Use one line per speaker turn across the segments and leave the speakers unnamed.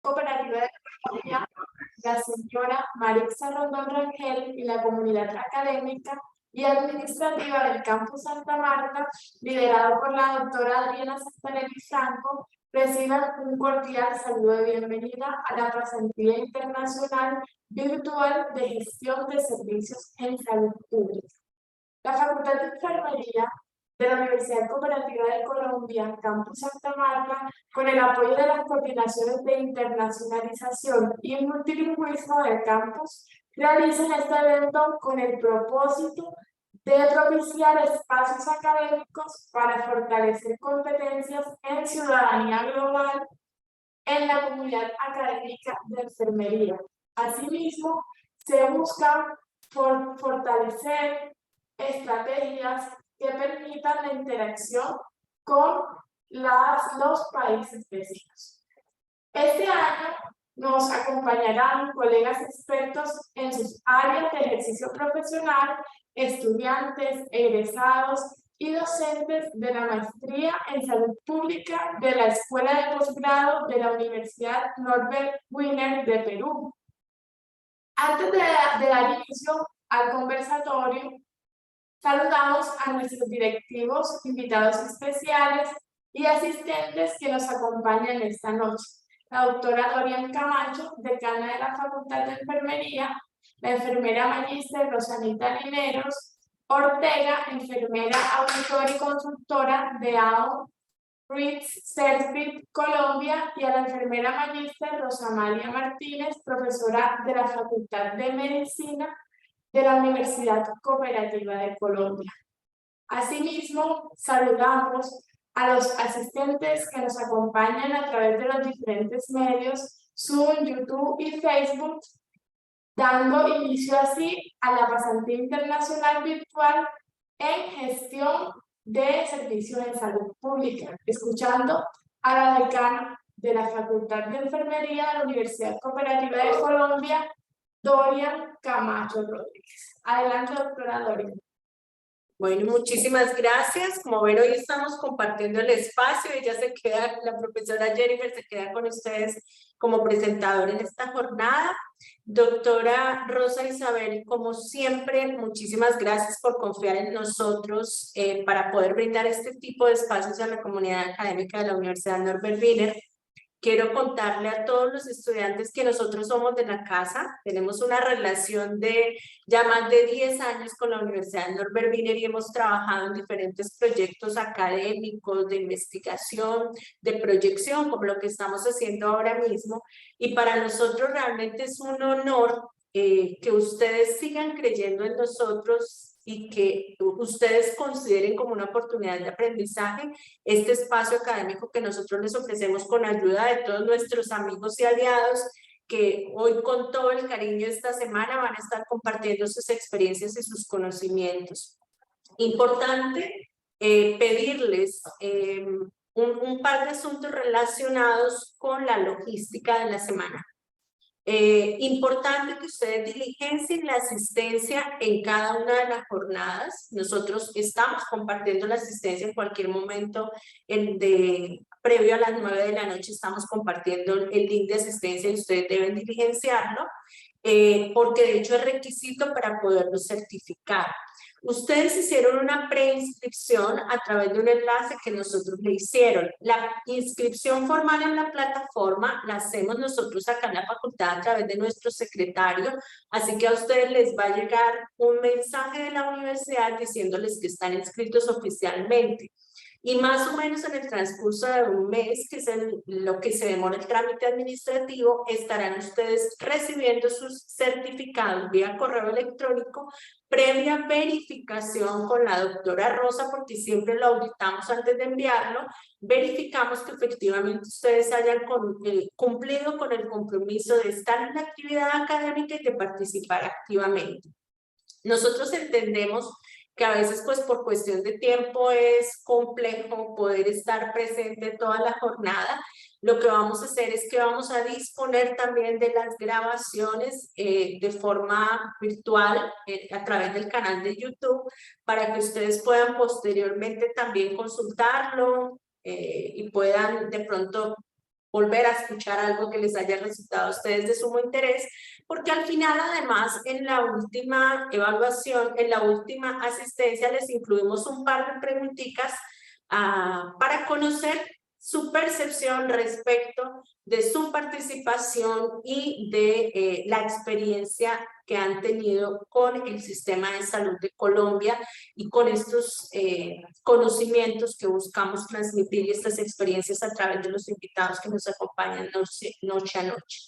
Cooperativa de Colombia, la señora Marixa Rondón Rangel y la comunidad académica y administrativa del Campus Santa Marta, liderado por la doctora Adriana Santarelli Franco, reciban un cordial saludo de bienvenida a la Pasantía Internacional Virtual de Gestión de Servicios en Salud Pública. La Facultad de Enfermería de la Universidad Cooperativa de Colombia, Campus Santa Marta, con el apoyo de las coordinaciones de internacionalización y multilingüismo del campus, realizan este evento con el propósito de propiciar espacios académicos para fortalecer competencias en ciudadanía global en la comunidad académica de enfermería. Asimismo, se busca fortalecer estrategias que permitan la interacción con los países vecinos. Este año nos acompañarán colegas expertos en sus áreas de ejercicio profesional, estudiantes, egresados y docentes de la maestría en salud pública de la Escuela de Posgrado de la Universidad Norbert Wiener de Perú. Antes de dar inicio al conversatorio, saludamos a nuestros directivos, invitados especiales y asistentes que nos acompañan esta noche. La doctora Dorian Camacho, decana de la Facultad de Enfermería, la enfermera magíster Rosanita Lineros Ortega, enfermera auditora y consultora de AO Ritz Servit Colombia, y a la enfermera magíster Rosamalia Martínez, profesora de la Facultad de Medicina de la Universidad Cooperativa de Colombia. Asimismo, saludamos a los asistentes que nos acompañan a través de los diferentes medios, Zoom, YouTube y Facebook, dando inicio así a la Pasantía Internacional Virtual en Gestión de Servicios en Salud Pública, escuchando a la decana de la Facultad de Enfermería de la Universidad Cooperativa de Colombia, Dorian Camacho Rodríguez. Adelante, doctora Dorian.
Bueno, muchísimas gracias. Como ven, hoy estamos compartiendo el espacio. Ella se queda, la profesora Jennifer se queda con ustedes como presentadora en esta jornada. Doctora Rosa Isabel, como siempre, muchísimas gracias por confiar en nosotros para poder brindar este tipo de espacios a la comunidad académica de la Universidad Norbert Wiener. Quiero contarle a todos los estudiantes que nosotros somos de la casa, tenemos una relación de ya más de 10 años con la Universidad Norbert Wiener y hemos trabajado en diferentes proyectos académicos, de investigación, de proyección, como lo que estamos haciendo ahora mismo. Y para nosotros realmente es un honor que ustedes sigan creyendo en nosotros y que ustedes consideren como una oportunidad de aprendizaje este espacio académico que nosotros les ofrecemos con ayuda de todos nuestros amigos y aliados que hoy con todo el cariño esta semana van a estar compartiendo sus experiencias y sus conocimientos. Importante pedirles un par de asuntos relacionados con la logística de la semana. Importante que ustedes diligencien la asistencia en cada una de las jornadas. Nosotros estamos compartiendo la asistencia en cualquier momento previo a las 9 de la noche, estamos compartiendo el link de asistencia y ustedes deben diligenciarlo, porque de hecho es requisito para poderlo certificar. Ustedes hicieron una preinscripción a través de un enlace que nosotros le hicieron. La inscripción formal en la plataforma la hacemos nosotros acá en la facultad a través de nuestro secretario, así que a ustedes les va a llegar un mensaje de la universidad diciéndoles que están inscritos oficialmente. Y más o menos en el transcurso de un mes, que es lo que se demora el trámite administrativo, estarán ustedes recibiendo sus certificados vía correo electrónico, previa verificación con la doctora Rosa, porque siempre lo auditamos antes de enviarlo, verificamos que efectivamente ustedes hayan cumplido con el compromiso de estar en la actividad académica y de participar activamente. Nosotros entendemos que a veces pues por cuestión de tiempo es complejo poder estar presente toda la jornada. Lo que vamos a hacer es que vamos a disponer también de las grabaciones de forma virtual a través del canal de YouTube para que ustedes puedan posteriormente también consultarlo y puedan de pronto volver a escuchar algo que les haya resultado a ustedes de sumo interés, porque al final además en la última evaluación, en la última asistencia les incluimos un par de preguntitas para conocer su percepción respecto de su participación y de la experiencia que han tenido con el sistema de salud de Colombia y con estos conocimientos que buscamos transmitir y estas experiencias a través de los invitados que nos acompañan noche a noche.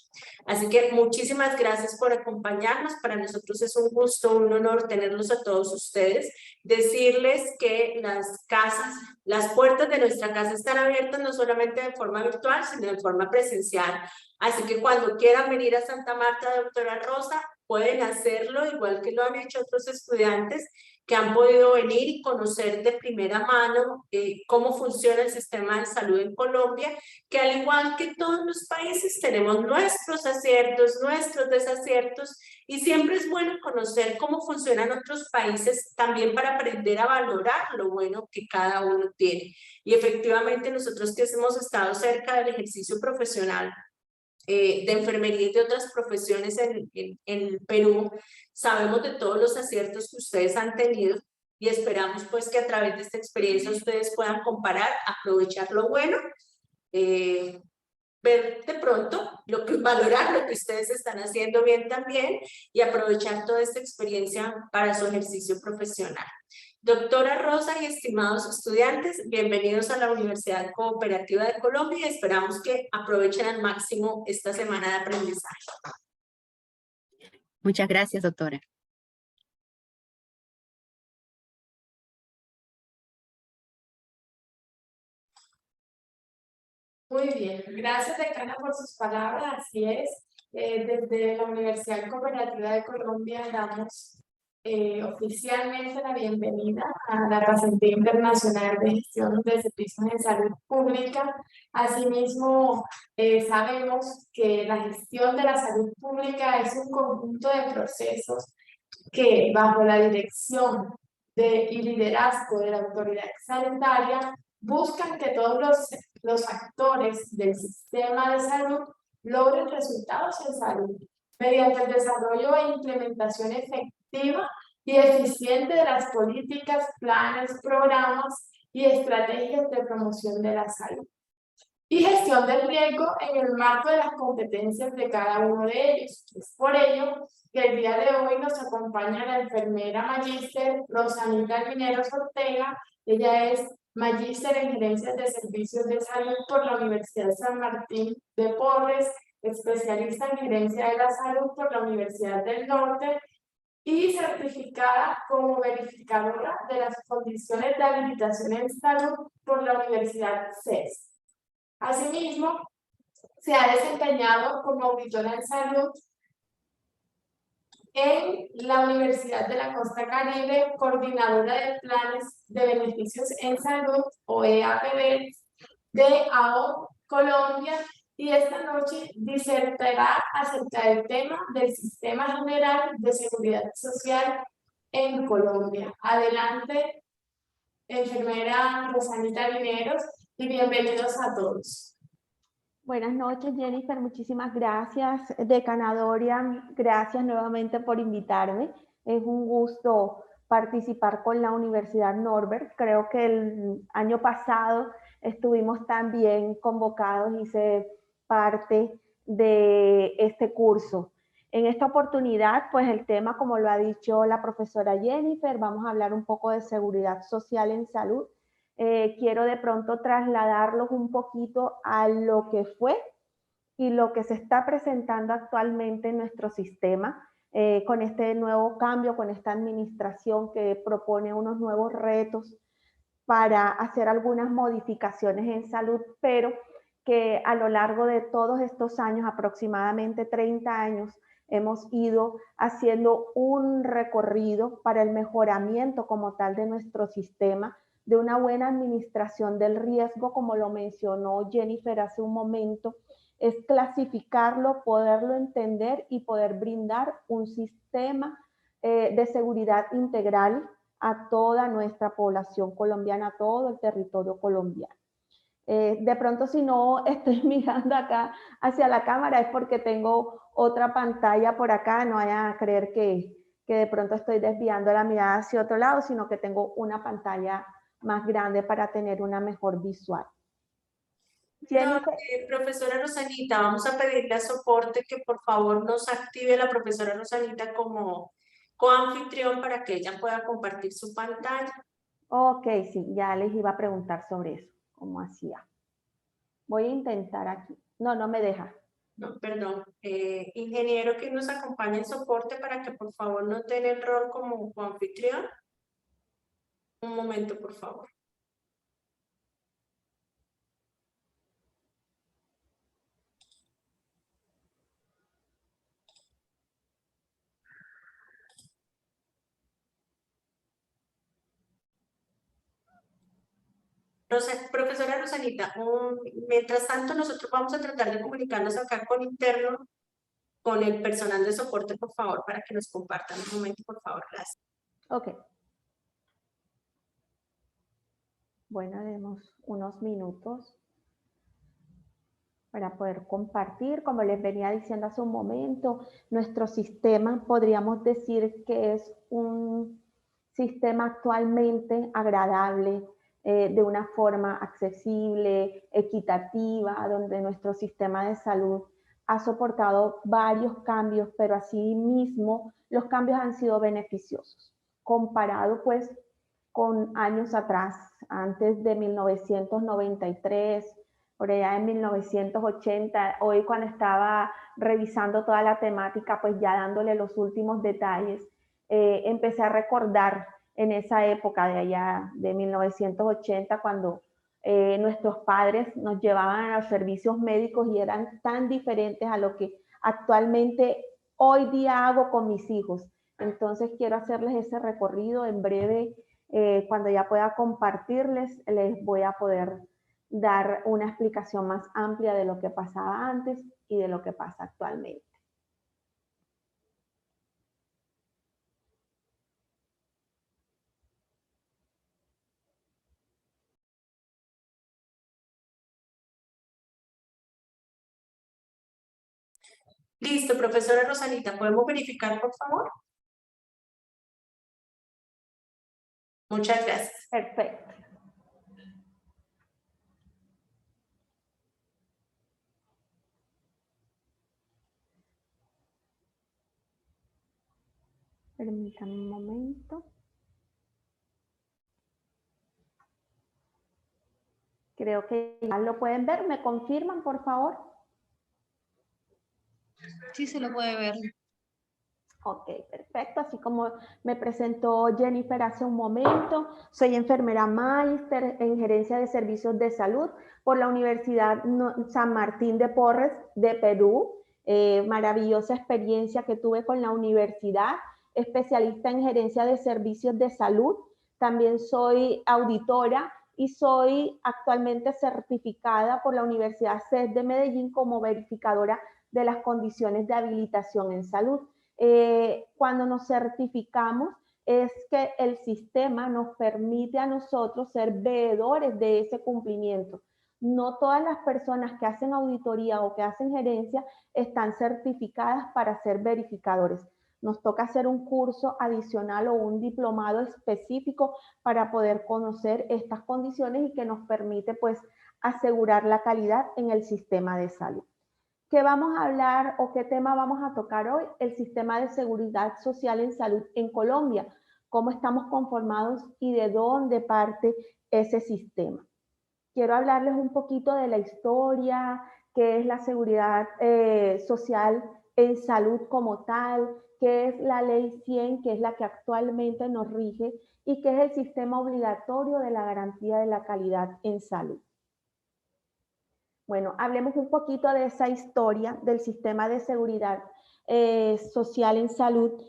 Así que muchísimas gracias por acompañarnos. Para nosotros es un gusto, un honor tenerlos a todos ustedes. Decirles que las puertas de nuestra casa están abiertas no solamente de forma virtual, sino de forma presencial. Así que cuando quieran venir a Santa Marta, doctora Rosa, pueden hacerlo, igual que lo han hecho otros estudiantes que han podido venir y conocer de primera mano cómo funciona el sistema de salud en Colombia, que al igual que todos los países tenemos nuestros aciertos, nuestros desaciertos, y siempre es bueno conocer cómo funcionan otros países también para aprender a valorar lo bueno que cada uno tiene. Y efectivamente nosotros que hemos estado cerca del ejercicio profesional de enfermería y de otras profesiones en Perú, sabemos de todos los aciertos que ustedes han tenido y esperamos pues que a través de esta experiencia ustedes puedan comparar, aprovechar lo bueno, ver de pronto, valorar lo que ustedes están haciendo bien también y aprovechar toda esta experiencia para su ejercicio profesional. Doctora Rosa y estimados estudiantes, bienvenidos a la Universidad Cooperativa de Colombia y esperamos que aprovechen al máximo esta semana de aprendizaje.
Muchas gracias, doctora.
Muy bien, gracias decana por sus palabras, así es. Desde la Universidad Cooperativa de Colombia damos oficialmente la bienvenida a la Pasantía Internacional de Gestión de Servicios en Salud Pública. Asimismo, sabemos que la gestión de la salud pública es un conjunto de procesos que, bajo la dirección y liderazgo de la autoridad sanitaria, buscan que todos los actores del sistema de salud logren resultados en salud mediante el desarrollo e implementación efectiva y eficiente de las políticas, planes, programas y estrategias de promoción de la salud y gestión del riesgo en el marco de las competencias de cada uno de ellos. Es por ello que el día de hoy nos acompaña la enfermera magíster Rosanita Guineros Ortega. Ella es magíster en gerencia de servicios de salud por la Universidad San Martín de Porres, especialista en gerencia de la salud por la Universidad del Norte y certificada como verificadora de las condiciones de habilitación en salud por la Universidad CES. Asimismo, se ha desempeñado como auditora en salud en la Universidad de la Costa Caribe, coordinadora de planes de beneficios en salud, o EAPB, de AO Colombia, y esta noche disertará acerca del tema del Sistema General de Seguridad Social en Colombia. Adelante, enfermera Rosanita Guineros, y bienvenidos a todos.
Buenas noches, Jennifer. Muchísimas gracias. Decana Doria, gracias nuevamente por invitarme. Es un gusto participar con la Universidad Norbert. Creo que el año pasado estuvimos también convocados, hice parte de este curso. En esta oportunidad, pues el tema, como lo ha dicho la profesora Jennifer, vamos a hablar un poco de seguridad social en salud. Quiero de pronto trasladarlos un poquito a lo que fue y lo que se está presentando actualmente en nuestro sistema, con este nuevo cambio, con esta administración que propone unos nuevos retos para hacer algunas modificaciones en salud, pero que a lo largo de todos estos años, aproximadamente 30 años, hemos ido haciendo un recorrido para el mejoramiento como tal de nuestro sistema, de una buena administración del riesgo, como lo mencionó Jennifer hace un momento, es clasificarlo, poderlo entender y poder brindar un sistema de seguridad integral a toda nuestra población colombiana, a todo el territorio colombiano. De pronto si no estoy mirando acá hacia la cámara es porque tengo otra pantalla por acá, no vayan a creer que de pronto estoy desviando la mirada hacia otro lado, sino que tengo una pantalla más grande para tener una mejor visual.
No,
Jennifer,
profesora Rosanita, vamos a pedirle a soporte que por favor nos active la profesora Rosanita como coanfitrión para que ella pueda compartir su pantalla.
ok, sí, ya les iba a preguntar sobre eso, cómo hacía. Voy a intentar aquí. No, no me deja.
No, perdón, ingeniero que nos acompañe en soporte para que por favor nos den el rol como coanfitrión. Un momento, por favor. Profesora Rosanita, mientras tanto nosotros vamos a tratar de comunicarnos acá con interno, con el personal de soporte, por favor, para que nos compartan un momento, por favor, gracias.
Ok. Bueno, demos unos minutos para poder compartir. Como les venía diciendo hace un momento, nuestro sistema podríamos decir que es un sistema actualmente agradable, de una forma accesible, equitativa, donde nuestro sistema de salud ha soportado varios cambios, pero asimismo los cambios han sido beneficiosos, comparado pues con años atrás, antes de 1993, por allá en 1980, hoy cuando estaba revisando toda la temática, pues ya dándole los últimos detalles, empecé a recordar en esa época de allá de 1980, cuando nuestros padres nos llevaban a los servicios médicos y eran tan diferentes a lo que actualmente hoy día hago con mis hijos. Entonces quiero hacerles ese recorrido en breve. Cuando ya pueda compartirles, les voy a poder dar una explicación más amplia de lo que pasaba antes y de lo que pasa actualmente.
Listo, profesora Rosanita, ¿podemos verificar, por favor? Muchas gracias.
Perfecto. Permítanme un momento. Creo que ya lo pueden ver. ¿Me confirman, por favor?
Sí, se lo puede ver.
Ok, perfecto. Así como me presentó Jennifer hace un momento, soy enfermera máster en gerencia de servicios de salud por la Universidad San Martín de Porres de Perú. Maravillosa experiencia que tuve con la universidad, especialista en gerencia de servicios de salud. También soy auditora y soy actualmente certificada por la Universidad CES de Medellín como verificadora de las condiciones de habilitación en salud. Cuando nos certificamos es que el sistema nos permite a nosotros ser veedores de ese cumplimiento. No todas las personas que hacen auditoría o que hacen gerencia están certificadas para ser verificadores. Nos toca hacer un curso adicional o un diplomado específico para poder conocer estas condiciones y que nos permite pues asegurar la calidad en el sistema de salud. ¿Qué vamos a hablar o qué tema vamos a tocar hoy? El sistema de seguridad social en salud en Colombia. ¿Cómo estamos conformados y de dónde parte ese sistema? Quiero hablarles un poquito de la historia, qué es la seguridad social en salud como tal, qué es la ley 100, que es la que actualmente nos rige, y qué es el sistema obligatorio de la garantía de la calidad en salud. Bueno, hablemos un poquito de esa historia del sistema de seguridad social en salud.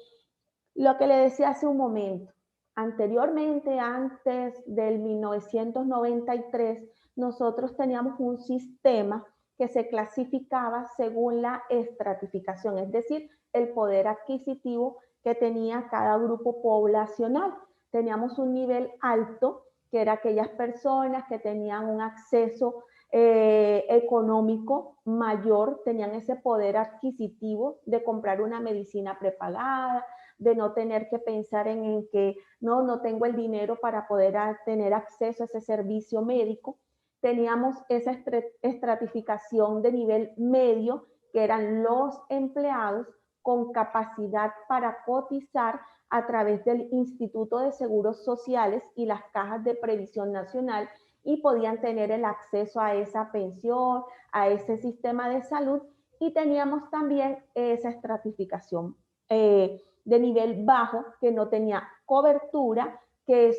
Lo que le decía hace un momento, anteriormente, antes del 1993, nosotros teníamos un sistema que se clasificaba según la estratificación, es decir, el poder adquisitivo que tenía cada grupo poblacional. Teníamos un nivel alto que eran aquellas personas que tenían un acceso económico mayor, tenían ese poder adquisitivo de comprar una medicina prepagada, de no tener que pensar en que no tengo el dinero para poder tener acceso a ese servicio médico. Teníamos esa estratificación de nivel medio, que eran los empleados con capacidad para cotizar a través del Instituto de Seguros Sociales y las cajas de previsión nacional, y podían tener el acceso a esa pensión, a ese sistema de salud. Y teníamos también esa estratificación de nivel bajo, que no tenía cobertura, que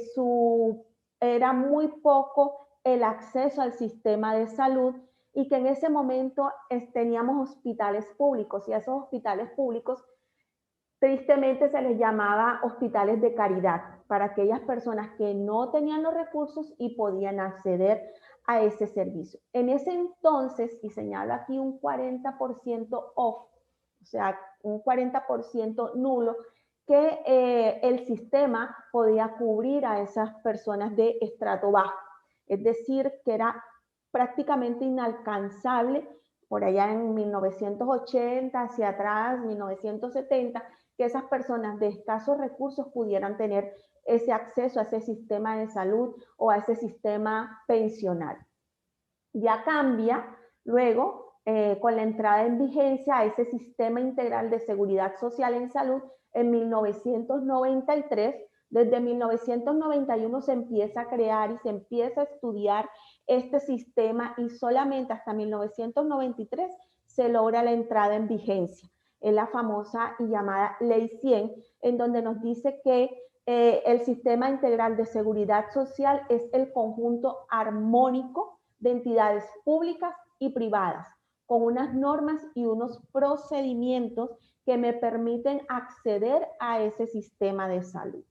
era muy poco el acceso al sistema de salud, y que en ese momento teníamos hospitales públicos, y a esos hospitales públicos tristemente se les llamaba hospitales de caridad, para aquellas personas que no tenían los recursos y podían acceder a ese servicio. En ese entonces, y señalo aquí un 40% off, o sea, un 40% nulo, que el sistema podía cubrir a esas personas de estrato bajo. Es decir, que era prácticamente inalcanzable por allá en 1980, hacia atrás, 1970, que esas personas de escasos recursos pudieran tener ese acceso a ese sistema de salud o a ese sistema pensional. Ya cambia luego con la entrada en vigencia a ese sistema integral de seguridad social en salud en 1993. Desde 1991 se empieza a crear y se empieza a estudiar este sistema, y solamente hasta 1993 se logra la entrada en vigencia. Es la famosa y llamada Ley 100, en donde nos dice que el sistema integral de seguridad social es el conjunto armónico de entidades públicas y privadas, con unas normas y unos procedimientos que me permiten acceder a ese sistema de salud.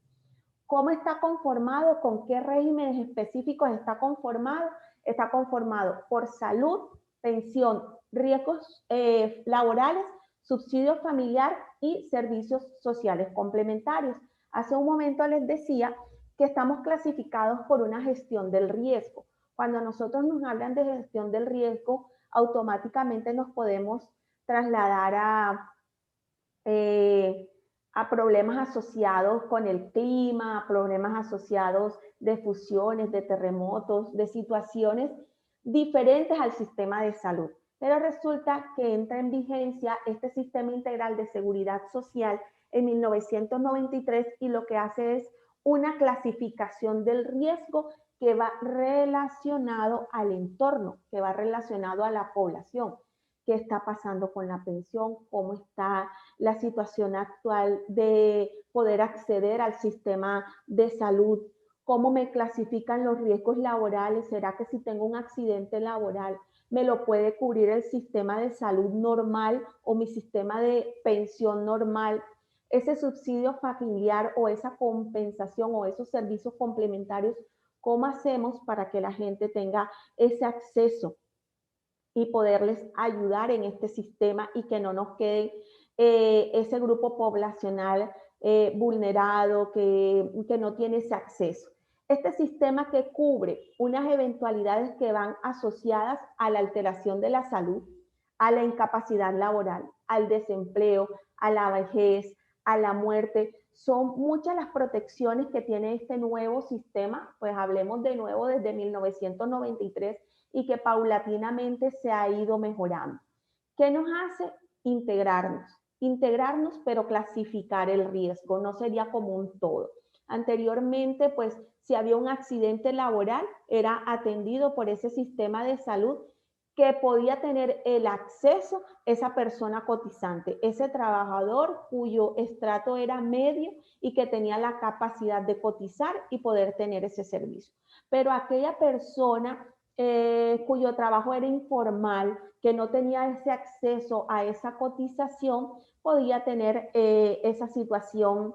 ¿Cómo está conformado? ¿Con qué regímenes específicos está conformado? Está conformado por salud, pensión, riesgos laborales, subsidio familiar y servicios sociales complementarios. Hace un momento les decía que estamos clasificados por una gestión del riesgo. Cuando nosotros nos hablan de gestión del riesgo, automáticamente nos podemos trasladar a problemas asociados con el clima, a problemas asociados de fusiones, de terremotos, de situaciones diferentes al sistema de salud. Pero resulta que entra en vigencia este sistema integral de seguridad social en 1993, y lo que hace es una clasificación del riesgo que va relacionado al entorno, que va relacionado a la población. ¿Qué está pasando con la pensión? ¿Cómo está la situación actual de poder acceder al sistema de salud? ¿Cómo me clasifican los riesgos laborales? ¿Será que si tengo un accidente laboral me lo puede cubrir el sistema de salud normal o mi sistema de pensión normal? Ese subsidio familiar o esa compensación o esos servicios complementarios, ¿cómo hacemos para que la gente tenga ese acceso y poderles ayudar en este sistema, y que no nos quede ese grupo poblacional vulnerado que no tiene ese acceso? Este sistema que cubre unas eventualidades que van asociadas a la alteración de la salud, a la incapacidad laboral, al desempleo, a la vejez, a la muerte. Son muchas las protecciones que tiene este nuevo sistema, pues hablemos de nuevo desde 1993, y que paulatinamente se ha ido mejorando. ¿Qué nos hace? Integrarnos, pero clasificar el riesgo, no sería como un todo. Anteriormente, pues, si había un accidente laboral, era atendido por ese sistema de salud, que podía tener el acceso esa persona cotizante, ese trabajador cuyo estrato era medio y que tenía la capacidad de cotizar y poder tener ese servicio. Pero aquella persona cuyo trabajo era informal, que no tenía ese acceso a esa cotización, podía tener esa situación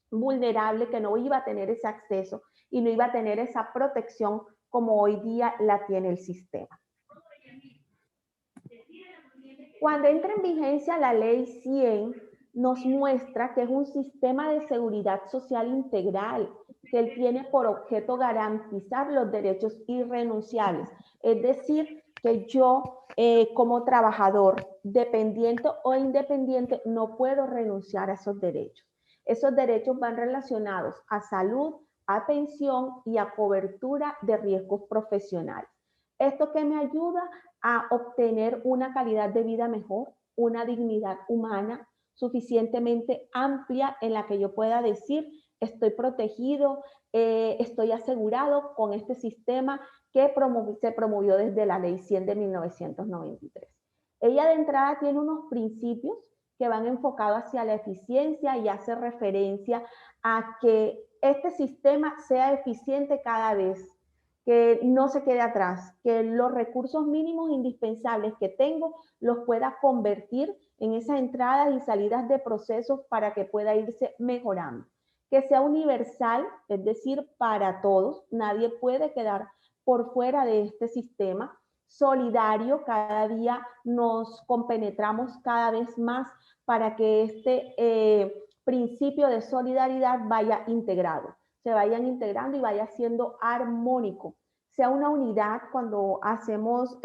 vulnerable, que no iba a tener ese acceso y no iba a tener esa protección como hoy día la tiene el sistema. Cuando entra en vigencia la Ley 100, nos muestra que es un sistema de seguridad social integral, que él tiene por objeto garantizar los derechos irrenunciables. Es decir, que yo como trabajador, dependiente o independiente, no puedo renunciar a esos derechos. Esos derechos van relacionados a salud, a pensión y a cobertura de riesgos profesionales. Esto que me ayuda a obtener una calidad de vida mejor, una dignidad humana suficientemente amplia en la que yo pueda decir estoy protegido, estoy asegurado con este sistema que se promovió desde la Ley 100 de 1993. Ella de entrada tiene unos principios que van enfocados hacia la eficiencia y hace referencia a que este sistema sea eficiente cada vez, que no se quede atrás, que los recursos mínimos indispensables que tengo los pueda convertir en esas entradas y salidas de procesos para que pueda irse mejorando. Que sea universal, es decir, para todos, nadie puede quedar por fuera de este sistema. Solidario, cada día nos compenetramos cada vez más para que este principio de solidaridad vaya integrado, se vayan integrando y vaya siendo armónico, sea una unidad. Cuando hacemos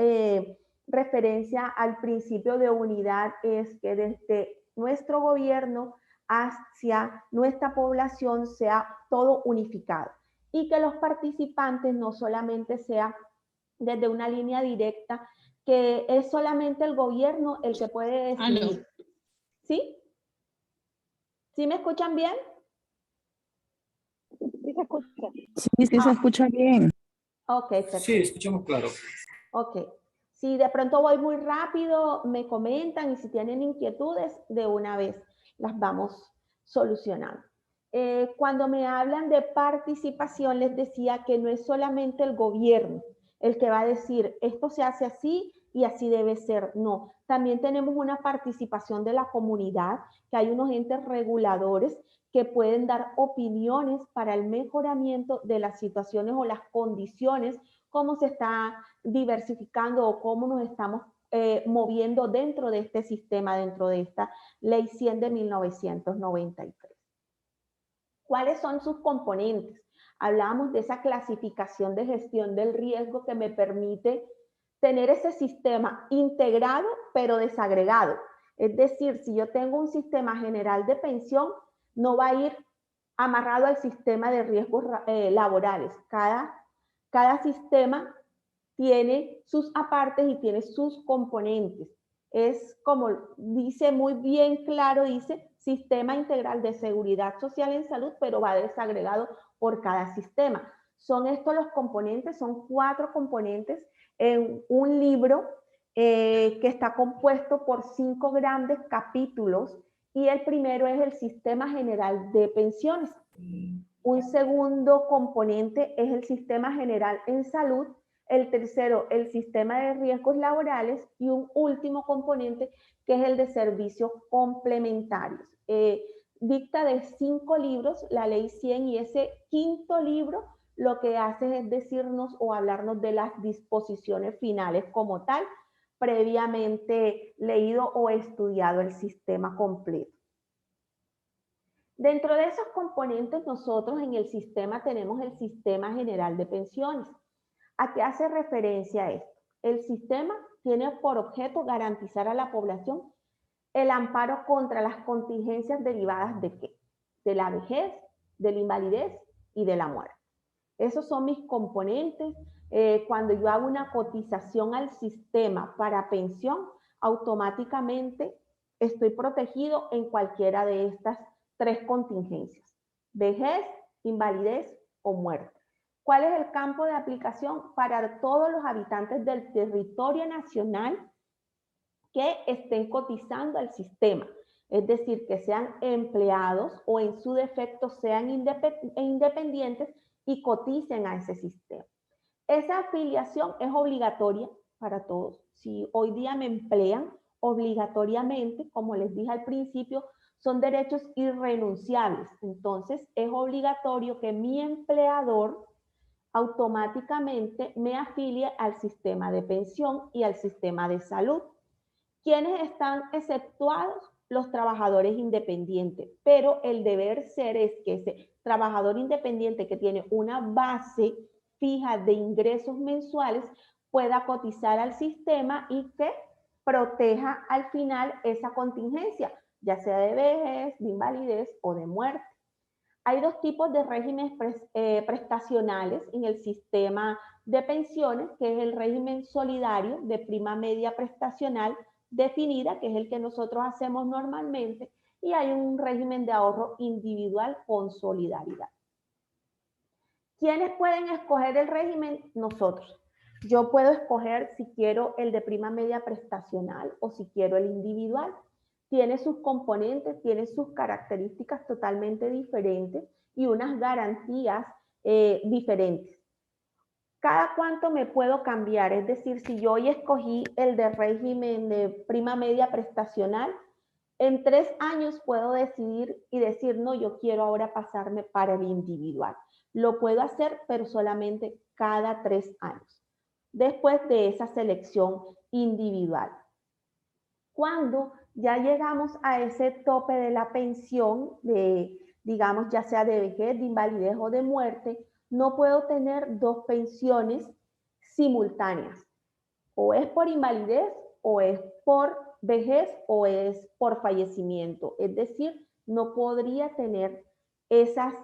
referencia al principio de unidad, es que desde nuestro gobierno hacia nuestra población sea todo unificado y que los participantes no solamente sea desde una línea directa, que es solamente el gobierno el que puede decidir. ¿Sí? ¿Sí me escuchan bien?
Sí, se escucha. Sí, se escucha bien.
Ok, perfecto.
Sí, escuchamos claro.
Ok. Si de pronto voy muy rápido, me comentan, y si tienen inquietudes, de una vez las vamos solucionando. Cuando me hablan de participación, les decía que no es solamente el gobierno el que va a decir esto se hace así y así debe ser. No, también tenemos una participación de la comunidad, que hay unos entes reguladores que pueden dar opiniones para el mejoramiento de las situaciones o las condiciones, cómo se está diversificando o cómo nos estamos moviendo dentro de este sistema, dentro de esta Ley 100 de 1993. ¿Cuáles son sus componentes? Hablamos de esa clasificación de gestión del riesgo que me permite tener ese sistema integrado pero desagregado. Es decir, si yo tengo un sistema general de pensión, no va a ir amarrado al sistema de riesgos laborales. Cada sistema tiene sus apartes y tiene sus componentes. Es como dice muy bien claro, dice Sistema Integral de Seguridad Social en Salud, pero va desagregado por cada sistema. Son estos los componentes, son 4 componentes en un libro que está compuesto por 5 grandes capítulos, y el primero es el Sistema General de Pensiones. Un segundo componente es el Sistema General en Salud. El tercero, el sistema de riesgos laborales, y un último componente que es el de servicios complementarios. Dicta de 5 libros la Ley 100, y ese 5.º libro lo que hace es decirnos o hablarnos de las disposiciones finales como tal, previamente leído o estudiado el sistema completo. Dentro de esos componentes, nosotros en el sistema tenemos el Sistema General de Pensiones. ¿A qué hace referencia esto? El sistema tiene por objeto garantizar a la población el amparo contra las contingencias derivadas ¿de qué? De la vejez, de la invalidez y de la muerte. Esos son mis componentes. Cuando yo hago una cotización al sistema para pensión, automáticamente estoy protegido en cualquiera de estas 3 contingencias: vejez, invalidez o muerte. ¿Cuál es el campo de aplicación? Para todos los habitantes del territorio nacional que estén cotizando al sistema, es decir, que sean empleados o en su defecto sean independientes y coticen a ese sistema. Esa afiliación es obligatoria para todos. Si hoy día me emplean, obligatoriamente, como les dije al principio, son derechos irrenunciables. Entonces, es obligatorio que mi empleador automáticamente me afilie al sistema de pensión y al sistema de salud. ¿Quiénes están exceptuados? Los trabajadores independientes, pero el deber ser es que ese trabajador independiente que tiene una base fija de ingresos mensuales pueda cotizar al sistema y que proteja al final esa contingencia, ya sea de vejez, de invalidez o de muerte. Hay dos tipos de regímenes prestacionales en el sistema de pensiones, que es el régimen solidario de prima media prestacional definida, que es el que nosotros hacemos normalmente, y hay un régimen de ahorro individual con solidaridad. ¿Quiénes pueden escoger el régimen? Nosotros. Yo puedo escoger si quiero el de prima media prestacional o si quiero el individual. Tiene sus componentes, tiene sus características totalmente diferentes y unas garantías diferentes. ¿Cada cuánto me puedo cambiar? Es decir, si yo hoy escogí el de régimen de prima media prestacional, en 3 años puedo decidir y decir, no, yo quiero ahora pasarme para el individual. Lo puedo hacer, pero solamente cada 3 años, después de esa selección individual. Cuando ya llegamos a ese tope de la pensión, digamos, ya sea de vejez, de invalidez o de muerte, no puedo tener 2 pensiones simultáneas. O es por invalidez, o es por vejez, o es por fallecimiento. Es decir, no podría tener esas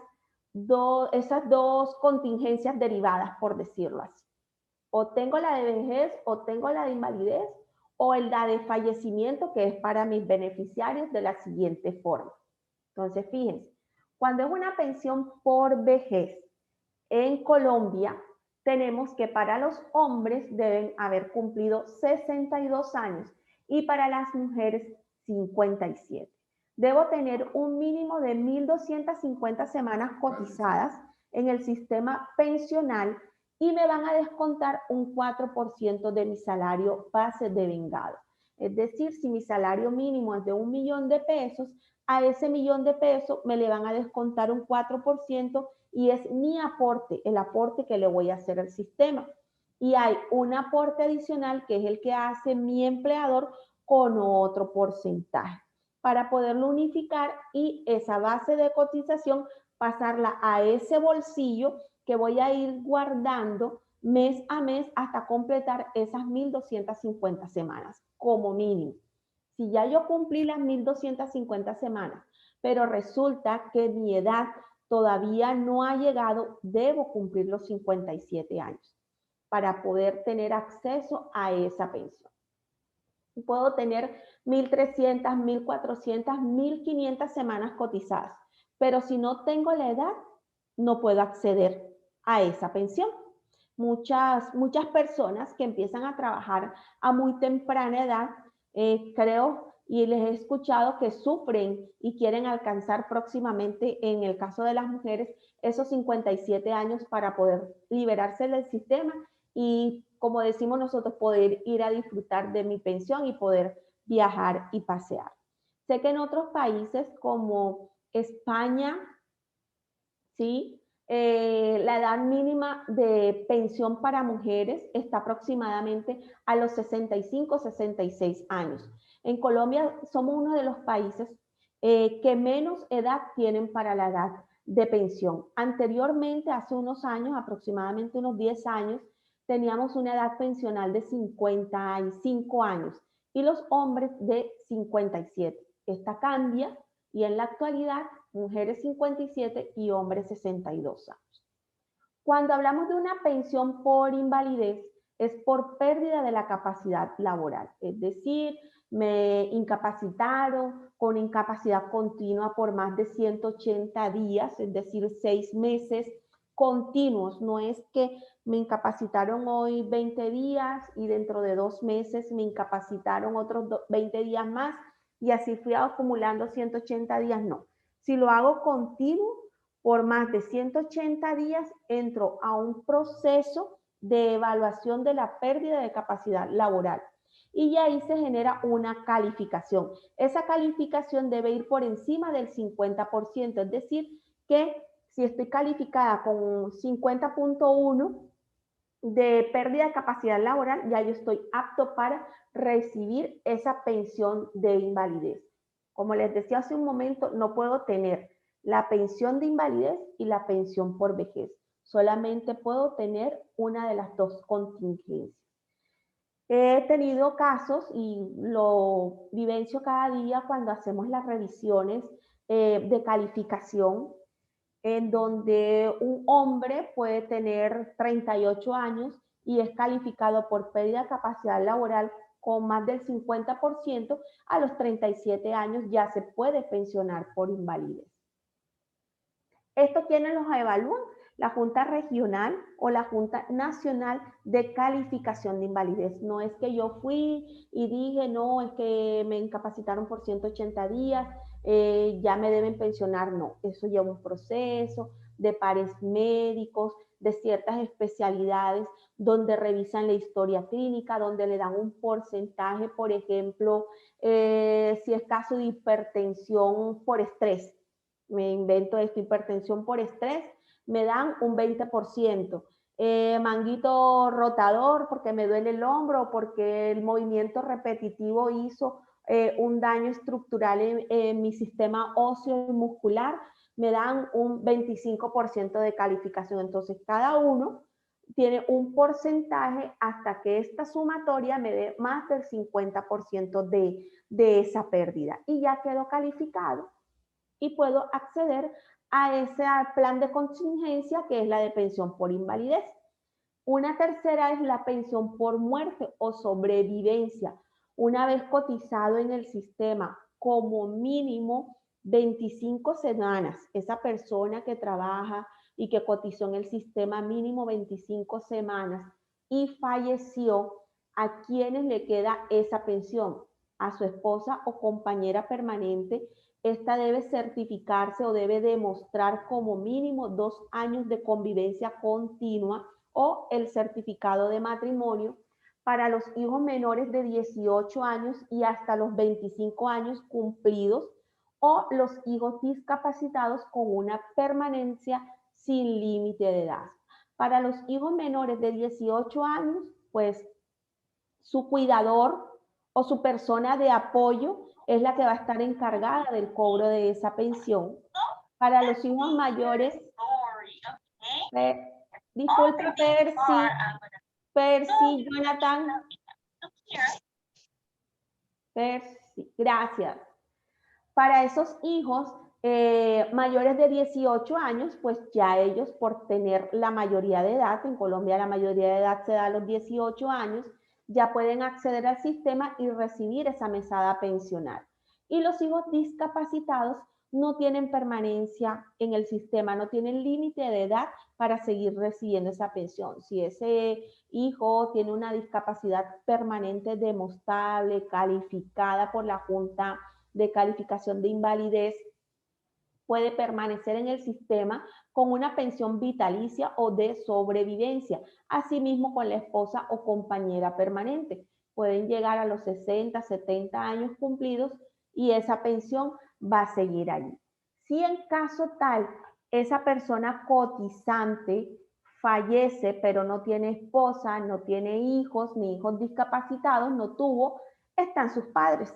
dos contingencias derivadas, por decirlo así. O tengo la de vejez, o tengo la de invalidez, o la de fallecimiento, que es para mis beneficiarios de la siguiente forma. Entonces, fíjense, cuando es una pensión por vejez en Colombia, tenemos que para los hombres deben haber cumplido 62 años y para las mujeres 57. Debo tener un mínimo de 1.250 semanas cotizadas en el sistema pensional y me van a descontar un 4% de mi salario base devengado. Es decir, si mi salario mínimo es de 1 millón de pesos, a ese millón de pesos me le van a descontar un 4% y es mi aporte, el aporte que le voy a hacer al sistema. Y hay un aporte adicional que es el que hace mi empleador con otro porcentaje para poderlo unificar y esa base de cotización pasarla a ese bolsillo que voy a ir guardando mes a mes hasta completar esas 1.250 semanas como mínimo. Si ya yo cumplí las 1.250 semanas, pero resulta que mi edad todavía no ha llegado, debo cumplir los 57 años para poder tener acceso a esa pensión. Puedo tener 1.300, 1.400, 1.500 semanas cotizadas, pero si no tengo la edad, no puedo acceder a esa pensión. Muchas personas que empiezan a trabajar a muy temprana edad, creo, y les he escuchado que sufren y quieren alcanzar próximamente, en el caso de las mujeres, esos 57 años para poder liberarse del sistema y, como decimos nosotros, poder ir a disfrutar de mi pensión y poder viajar y pasear. Sé que en otros países como España, ¿sí? La edad mínima de pensión para mujeres está aproximadamente a los 65, 66 años. En Colombia somos uno de los países que menos edad tienen para la edad de pensión. Anteriormente, hace unos años, aproximadamente unos 10 años, teníamos una edad pensional de 55 años y los hombres de 57. Esta cambia y en la actualidad mujeres 57 y hombres 62 años. Cuando hablamos de una pensión por invalidez, es por pérdida de la capacidad laboral, es decir, me incapacitaron con incapacidad continua por más de 180 días, es decir, 6 meses continuos. No es que me incapacitaron hoy 20 días y dentro de 2 meses me incapacitaron otros 20 días más y así fui acumulando 180 días, no. Si lo hago continuo por más de 180 días, entro a un proceso de evaluación de la pérdida de capacidad laboral y ahí se genera una calificación. Esa calificación debe ir por encima del 50%, es decir, que si estoy calificada con 50.1 de pérdida de capacidad laboral, ya yo estoy apto para recibir esa pensión de invalidez. Como les decía hace un momento, no puedo tener la pensión de invalidez y la pensión por vejez. Solamente puedo tener una de las dos contingencias. He tenido casos y lo vivencio cada día cuando hacemos las revisiones de calificación, en donde un hombre puede tener 38 años y es calificado por pérdida de capacidad laboral con más del 50%, a los 37 años ya se puede pensionar por invalidez. ¿Esto quiénes los evalúan? La Junta Regional o la Junta Nacional de Calificación de Invalidez. No es que yo fui y dije, no, es que me incapacitaron por 180 días, ya me deben pensionar. No, eso lleva un proceso de pares médicos, de ciertas especialidades, donde revisan la historia clínica, donde le dan un porcentaje, por ejemplo, si es caso de hipertensión por estrés. Me invento esto, hipertensión por estrés, me dan un 20%. Manguito rotador porque me duele el hombro o porque el movimiento repetitivo hizo un daño estructural en mi sistema óseo y muscular, me dan un 25% de calificación. Entonces, cada uno tiene un porcentaje hasta que esta sumatoria me dé más del 50% de esa pérdida. Y ya quedó calificado y puedo acceder a ese plan de contingencia que es la de pensión por invalidez. Una tercera es la pensión por muerte o sobrevivencia. Una vez cotizado en el sistema como mínimo 25 semanas, esa persona que trabaja y que cotizó en el sistema mínimo 25 semanas y falleció, ¿a quiénes le queda esa pensión? A su esposa o compañera permanente. Esta debe certificarse o debe demostrar como mínimo 2 años de convivencia continua o el certificado de matrimonio para los hijos menores de 18 años y hasta los 25 años cumplidos o los hijos discapacitados con una permanencia sin límite de edad. Para los hijos menores de 18 años, pues su cuidador o su persona de apoyo es la que va a estar encargada del cobro de esa pensión. Para los hijos mayores, disculpe Percy, Jonathan. Percy, gracias. Para esos hijos mayores de 18 años, pues ya ellos por tener la mayoría de edad, en Colombia la mayoría de edad se da a los 18 años, ya pueden acceder al sistema y recibir esa mesada pensional. Y los hijos discapacitados no tienen permanencia en el sistema, no tienen límite de edad para seguir recibiendo esa pensión. Si ese hijo tiene una discapacidad permanente demostrable, calificada por la Junta de Calificación de Invalidez, puede permanecer en el sistema con una pensión vitalicia o de sobrevivencia, asimismo con la esposa o compañera permanente. Pueden llegar a los 60, 70 años cumplidos y esa pensión va a seguir allí. Si en caso tal esa persona cotizante fallece pero no tiene esposa, no tiene hijos, ni hijos discapacitados, no tuvo, están sus padres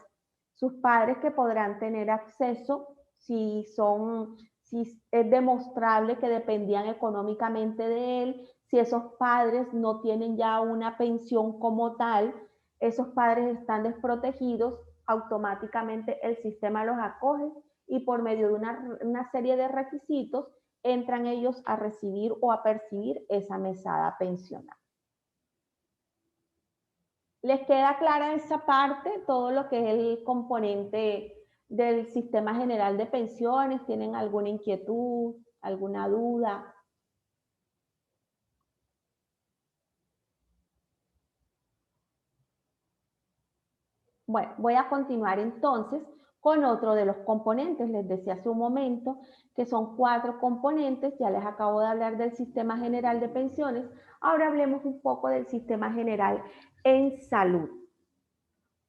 que podrán tener acceso si es demostrable que dependían económicamente de él, si esos padres no tienen ya una pensión como tal, esos padres están desprotegidos, automáticamente el sistema los acoge y por medio de una serie de requisitos entran ellos a recibir o a percibir esa mesada pensional. ¿Les queda clara esa parte? Todo lo que es el componente del Sistema General de Pensiones. ¿Tienen alguna inquietud, alguna duda? Bueno, voy a continuar entonces con otro de los componentes. Les decía hace un momento que son 4 componentes. Ya les acabo de hablar del Sistema General de Pensiones. Ahora hablemos un poco del Sistema General en Salud.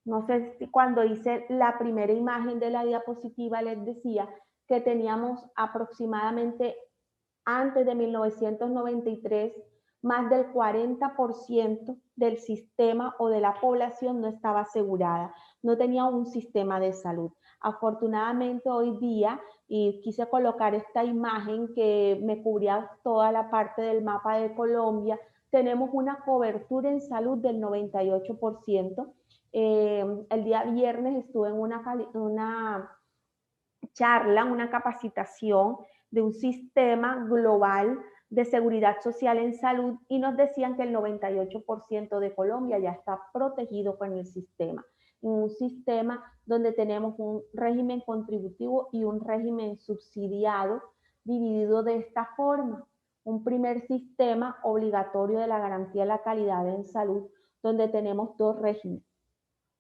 No sé si cuando hice la primera imagen de la diapositiva les decía que teníamos aproximadamente antes de 1993 más del 40% del sistema o de la población no estaba asegurada, no tenía un sistema de salud. Afortunadamente hoy día, y quise colocar esta imagen que me cubría toda la parte del mapa de Colombia, tenemos una cobertura en salud del 98%. El día viernes estuve en una charla, una capacitación de un sistema global de seguridad social en salud y nos decían que el 98% de Colombia ya está protegido con el sistema. Un sistema donde tenemos un régimen contributivo y un régimen subsidiado dividido de esta forma. Un primer sistema obligatorio de la garantía de la calidad en salud, donde tenemos dos regímenes.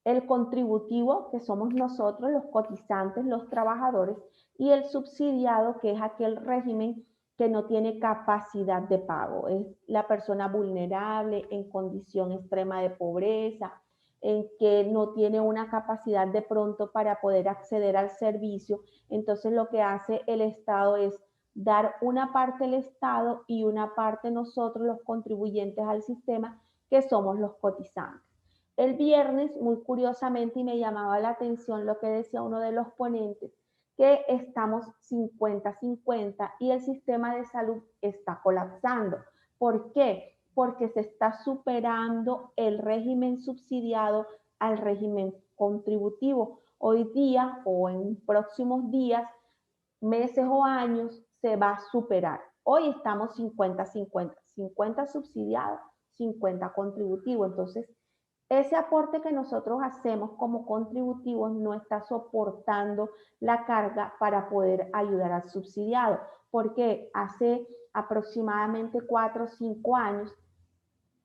El contributivo, que somos nosotros, los cotizantes, los trabajadores, y el subsidiado, que es aquel régimen que no tiene capacidad de pago. Es la persona vulnerable, en condición extrema de pobreza, en que no tiene una capacidad de pronto para poder acceder al servicio. Entonces lo que hace el Estado es dar una parte el Estado y una parte nosotros, los contribuyentes al sistema, que somos los cotizantes. El viernes, muy curiosamente, y me llamaba la atención lo que decía uno de los ponentes, que estamos 50-50 y el sistema de salud está colapsando. ¿Por qué? Porque se está superando el régimen subsidiado al régimen contributivo. Hoy día o en próximos días, meses o años, se va a superar. Hoy estamos 50-50, 50 subsidiado, 50 contributivo. Entonces, ese aporte que nosotros hacemos como contributivos no está soportando la carga para poder ayudar al subsidiado, porque hace aproximadamente 4 o 5 años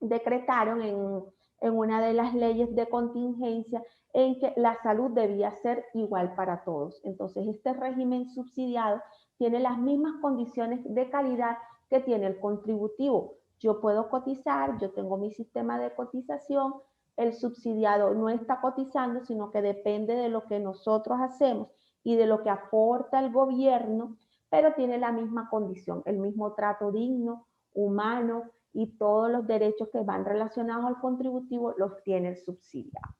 decretaron en una de las leyes de contingencia en que la salud debía ser igual para todos. Entonces, este régimen subsidiado tiene las mismas condiciones de calidad que tiene el contributivo. Yo puedo cotizar, yo tengo mi sistema de cotización, el subsidiado no está cotizando, sino que depende de lo que nosotros hacemos y de lo que aporta el gobierno, pero tiene la misma condición, el mismo trato digno, humano, y todos los derechos que van relacionados al contributivo los tiene el subsidiado.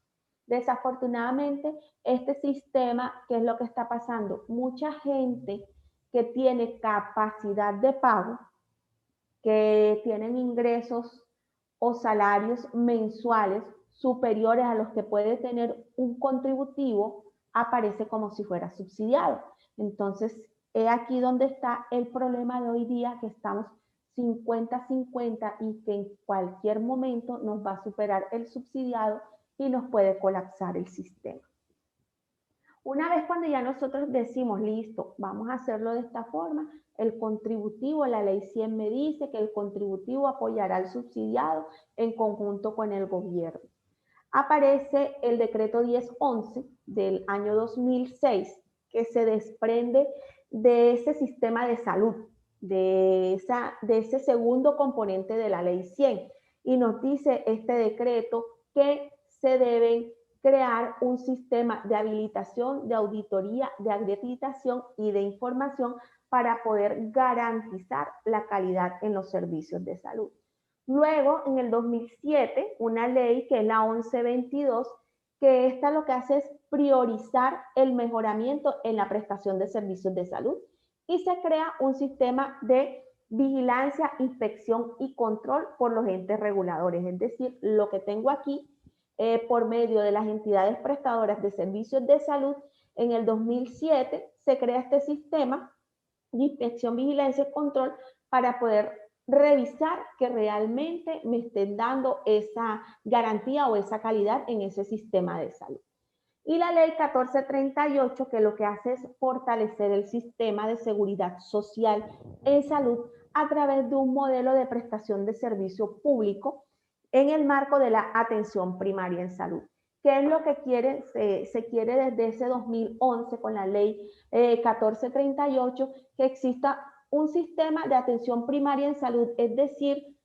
Desafortunadamente, este sistema, ¿qué es lo que está pasando? Mucha gente que tiene capacidad de pago, que tienen ingresos o salarios mensuales superiores a los que puede tener un contributivo, aparece como si fuera subsidiado. Entonces, he aquí donde está el problema de hoy día, que estamos 50-50 y que en cualquier momento nos va a superar el subsidiado y nos puede colapsar el sistema. Una vez cuando ya nosotros decimos, listo, vamos a hacerlo de esta forma, el contributivo, la ley 100 me dice que el contributivo apoyará al subsidiado en conjunto con el gobierno. Aparece el decreto 1011 del año 2006, que se desprende de ese sistema de salud, de ese segundo componente de la ley 100, y nos dice este decreto que se deben crear un sistema de habilitación, de auditoría, de acreditación y de información para poder garantizar la calidad en los servicios de salud. Luego, en el 2007, una ley que es la 1122, que esta lo que hace es priorizar el mejoramiento en la prestación de servicios de salud y se crea un sistema de vigilancia, inspección y control por los entes reguladores. Es decir, lo que tengo aquí por medio de las entidades prestadoras de servicios de salud, en el 2007 se crea este sistema de inspección, vigilancia y control para poder revisar que realmente me estén dando esa garantía o esa calidad en ese sistema de salud. Y la ley 1438, que lo que hace es fortalecer el sistema de seguridad social en salud a través de un modelo de prestación de servicio público en el marco de la atención primaria en salud. ¿Qué es lo que se quiere desde ese 2011 con la ley 1438? Que exista un sistema de atención primaria en salud, es decir,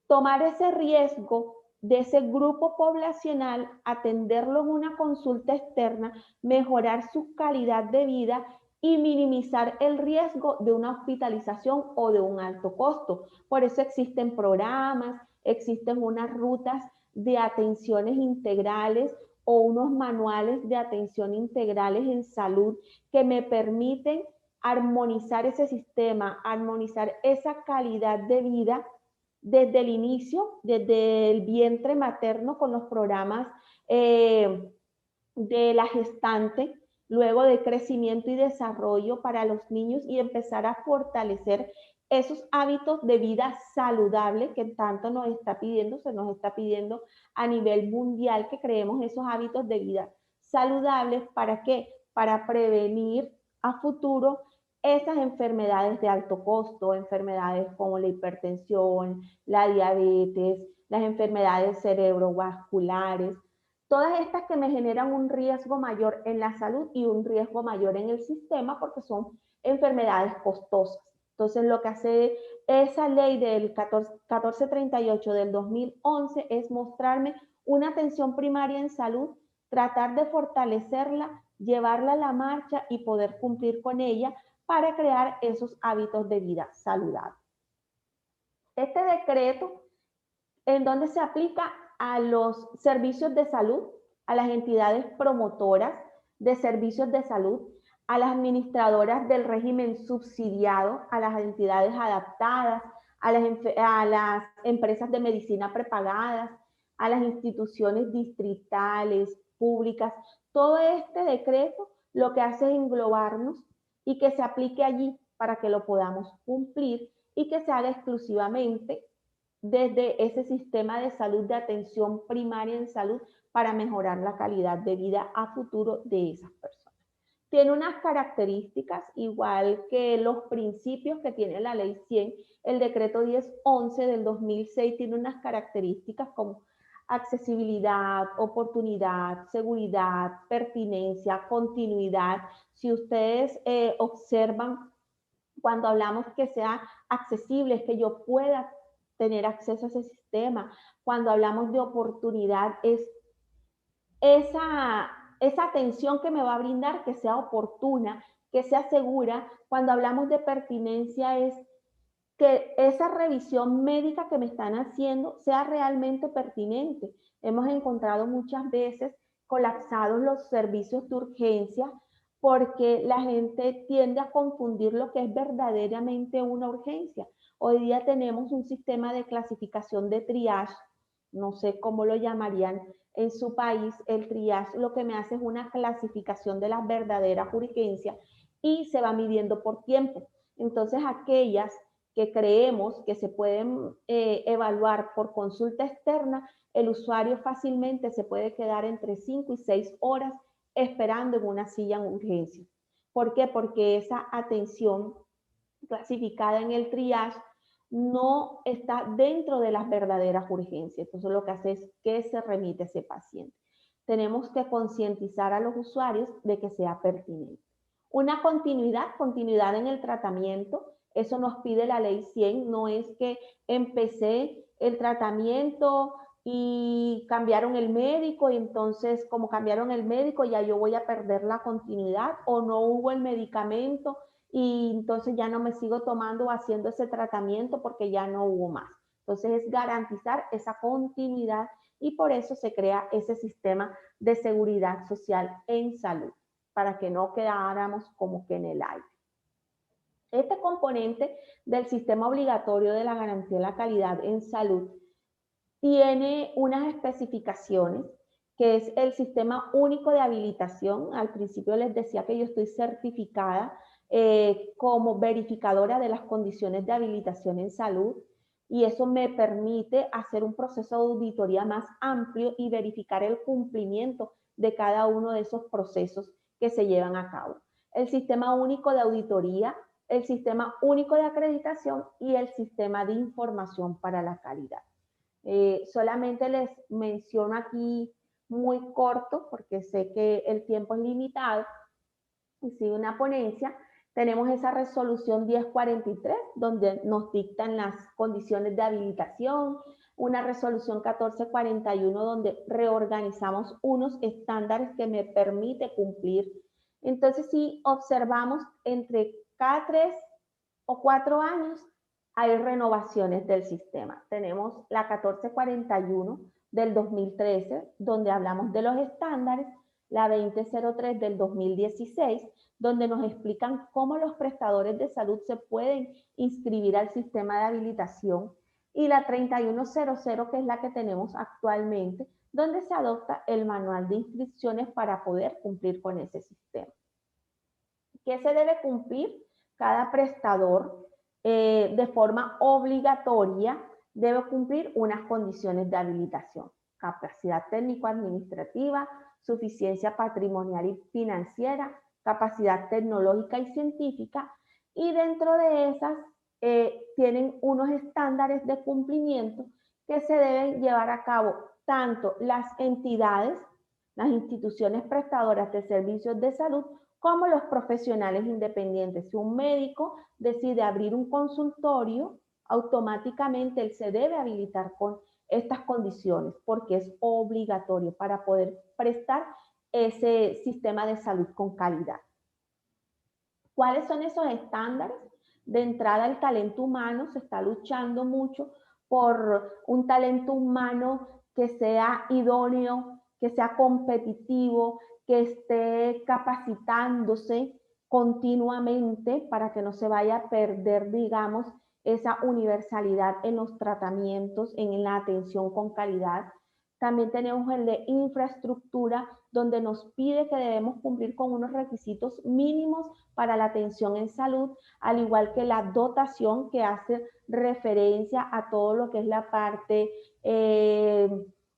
tomar ese riesgo de ese grupo poblacional, atenderlos en una consulta externa, mejorar su calidad de vida y minimizar el riesgo de una hospitalización o de un alto costo. Por eso existen programas, existen unas rutas de atenciones integrales o unos manuales de atención integrales en salud que me permiten armonizar ese sistema, armonizar esa calidad de vida desde el inicio, desde el vientre materno con los programas de la gestante, luego de crecimiento y desarrollo para los niños y empezar a fortalecer esos hábitos de vida saludable que tanto nos está pidiendo, se nos está pidiendo a nivel mundial que creemos esos hábitos de vida saludables. ¿Para qué? Para prevenir a futuro esas enfermedades de alto costo, enfermedades como la hipertensión, la diabetes, las enfermedades cerebrovasculares, todas estas que me generan un riesgo mayor en la salud y un riesgo mayor en el sistema porque son enfermedades costosas. Entonces, lo que hace esa ley del 1438 del 2011 es mostrarme una atención primaria en salud, tratar de fortalecerla, llevarla a la marcha y poder cumplir con ella para crear esos hábitos de vida saludables. Este decreto, ¿en dónde se aplica? A los servicios de salud, a las entidades promotoras de servicios de salud, a las administradoras del régimen subsidiado, a las entidades adaptadas, a las empresas de medicina prepagadas, a las instituciones distritales, públicas. Todo este decreto lo que hace es englobarnos y que se aplique allí para que lo podamos cumplir y que se haga exclusivamente desde ese sistema de salud, de atención primaria en salud, para mejorar la calidad de vida a futuro de esas personas. Tiene unas características, igual que los principios que tiene la ley 100, el decreto 1011 del 2006 tiene unas características como accesibilidad, oportunidad, seguridad, pertinencia, continuidad. Si ustedes observan, cuando hablamos que sea accesible, es que yo pueda tener acceso a ese sistema. Cuando hablamos de oportunidad, es esa atención que me va a brindar, que sea oportuna, que sea segura. Cuando hablamos de pertinencia, es que esa revisión médica que me están haciendo sea realmente pertinente. Hemos encontrado muchas veces colapsados los servicios de urgencia porque la gente tiende a confundir lo que es verdaderamente una urgencia. Hoy día tenemos un sistema de clasificación de triage, no sé cómo lo llamarían en su país. El triage lo que me hace es una clasificación de las verdaderas urgencias y se va midiendo por tiempo. Entonces, aquellas que creemos que se pueden evaluar por consulta externa, el usuario fácilmente se puede quedar entre 5 y 6 horas esperando en una silla en urgencia. ¿Por qué? Porque esa atención clasificada en el triage no está dentro de las verdaderas urgencias. Entonces, lo que hace es que se remite ese paciente. Tenemos que concientizar a los usuarios de que sea pertinente. Una continuidad en el tratamiento. Eso nos pide la ley 100, no es que empecé el tratamiento y cambiaron el médico y entonces como cambiaron el médico ya yo voy a perder la continuidad, o no hubo el medicamento y entonces ya no me sigo tomando o haciendo ese tratamiento porque ya no hubo más. Entonces es garantizar esa continuidad y por eso se crea ese sistema de seguridad social en salud, para que no quedáramos como que en el aire. Este componente del sistema obligatorio de la garantía de la calidad en salud tiene unas especificaciones, que es el sistema único de habilitación. Al principio les decía que yo estoy certificada como verificadora de las condiciones de habilitación en salud, y eso me permite hacer un proceso de auditoría más amplio y verificar el cumplimiento de cada uno de esos procesos que se llevan a cabo. El sistema único de auditoría, el sistema único de acreditación y el sistema de información para la calidad. Solamente les menciono aquí muy corto porque sé que el tiempo es limitado y sigue una ponencia. Tenemos esa resolución 1043 donde nos dictan las condiciones de habilitación, una resolución 1441 donde reorganizamos unos estándares que me permite cumplir. Entonces, si observamos, entre cada 3 o 4 años hay renovaciones del sistema. Tenemos la 1441 del 2013, donde hablamos de los estándares, la 2003 del 2016, donde nos explican cómo los prestadores de salud se pueden inscribir al sistema de habilitación, y la 3100, que es la que tenemos actualmente, donde se adopta el manual de inscripciones para poder cumplir con ese sistema. ¿Qué se debe cumplir? Cada prestador de forma obligatoria debe cumplir unas condiciones de habilitación: capacidad técnico-administrativa, suficiencia patrimonial y financiera, capacidad tecnológica y científica, y dentro de esas tienen unos estándares de cumplimiento que se deben llevar a cabo tanto las entidades, las instituciones prestadoras de servicios de salud, como los profesionales independientes. Si un médico decide abrir un consultorio, automáticamente él se debe habilitar con estas condiciones porque es obligatorio para poder prestar ese sistema de salud con calidad. ¿Cuáles son esos estándares? De entrada, el talento humano. Se está luchando mucho por un talento humano que sea idóneo, que sea competitivo, que esté capacitándose continuamente para que no se vaya a perder, digamos, esa universalidad en los tratamientos, en la atención con calidad. También tenemos el de infraestructura, donde nos pide que debemos cumplir con unos requisitos mínimos para la atención en salud, al igual que la dotación, que hace referencia a todo lo que es la parte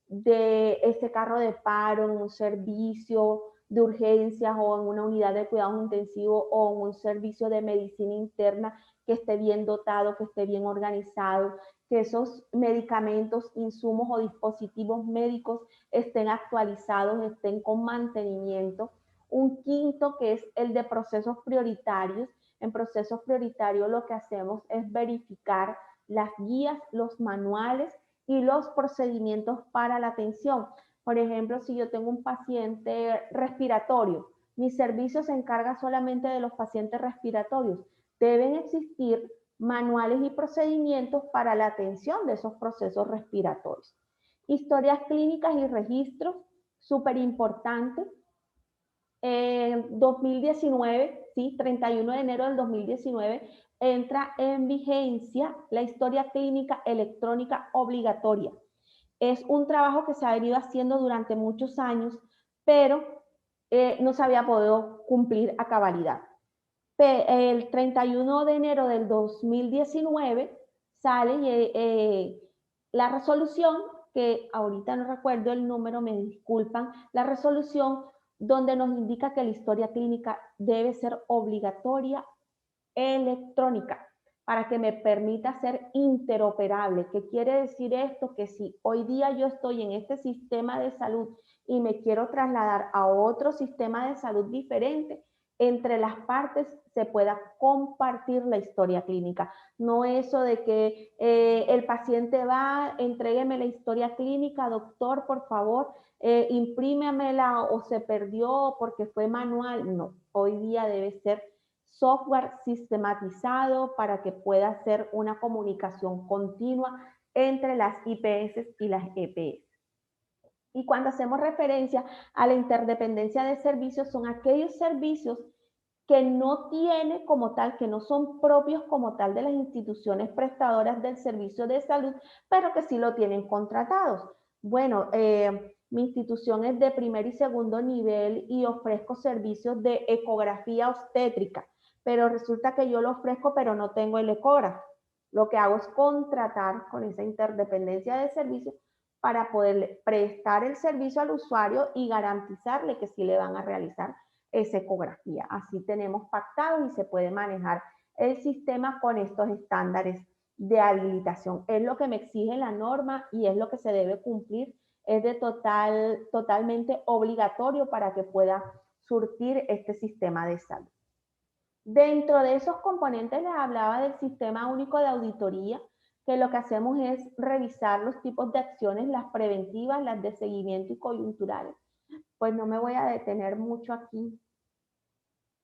de ese carro de paro en un servicio de urgencias o en una unidad de cuidados intensivos o en un servicio de medicina interna, que esté bien dotado, que esté bien organizado, que esos medicamentos, insumos o dispositivos médicos estén actualizados, estén con mantenimiento. Un quinto, que es el de procesos prioritarios. En procesos prioritarios lo que hacemos es verificar las guías, los manuales y los procedimientos para la atención. Por ejemplo, si yo tengo un paciente respiratorio, mi servicio se encarga solamente de los pacientes respiratorios. Deben existir manuales y procedimientos para la atención de esos procesos respiratorios. Historias clínicas y registros, súper importante. 2019, sí, 31 de enero del 2019, entra en vigencia la historia clínica electrónica obligatoria. Es un trabajo que se ha venido haciendo durante muchos años, pero no se había podido cumplir a cabalidad. El 31 de enero del 2019 sale la resolución, que ahorita no recuerdo el número, me disculpan, la resolución donde nos indica que la historia clínica debe ser obligatoria electrónica para que me permita ser interoperable. ¿Qué quiere decir esto? Que si hoy día yo estoy en este sistema de salud y me quiero trasladar a otro sistema de salud diferente, entre las partes se pueda compartir la historia clínica. No eso de que el paciente va, entrégueme la historia clínica, doctor, por favor, imprímemela, o se perdió porque fue manual. No, hoy día debe ser software sistematizado para que pueda hacer una comunicación continua entre las IPS y las EPS. Y cuando hacemos referencia a la interdependencia de servicios, son aquellos servicios que no tiene como tal, que no son propios como tal de las instituciones prestadoras del servicio de salud, pero que sí lo tienen contratados. Bueno, mi institución es de primer y segundo nivel y ofrezco servicios de ecografía obstétrica, pero resulta que yo lo ofrezco, pero no tengo el ecógrafo. Lo que hago es contratar con esa interdependencia de servicios para poder prestar el servicio al usuario y garantizarle que sí le van a realizar esa ecografía. Así tenemos pactado y se puede manejar el sistema con estos estándares de habilitación. Es lo que me exige la norma y es lo que se debe cumplir. Es de totalmente obligatorio para que pueda surtir este sistema de salud. Dentro de esos componentes les hablaba del sistema único de auditoría, que lo que hacemos es revisar los tipos de acciones, las preventivas, las de seguimiento y coyunturales. Pues no me voy a detener mucho aquí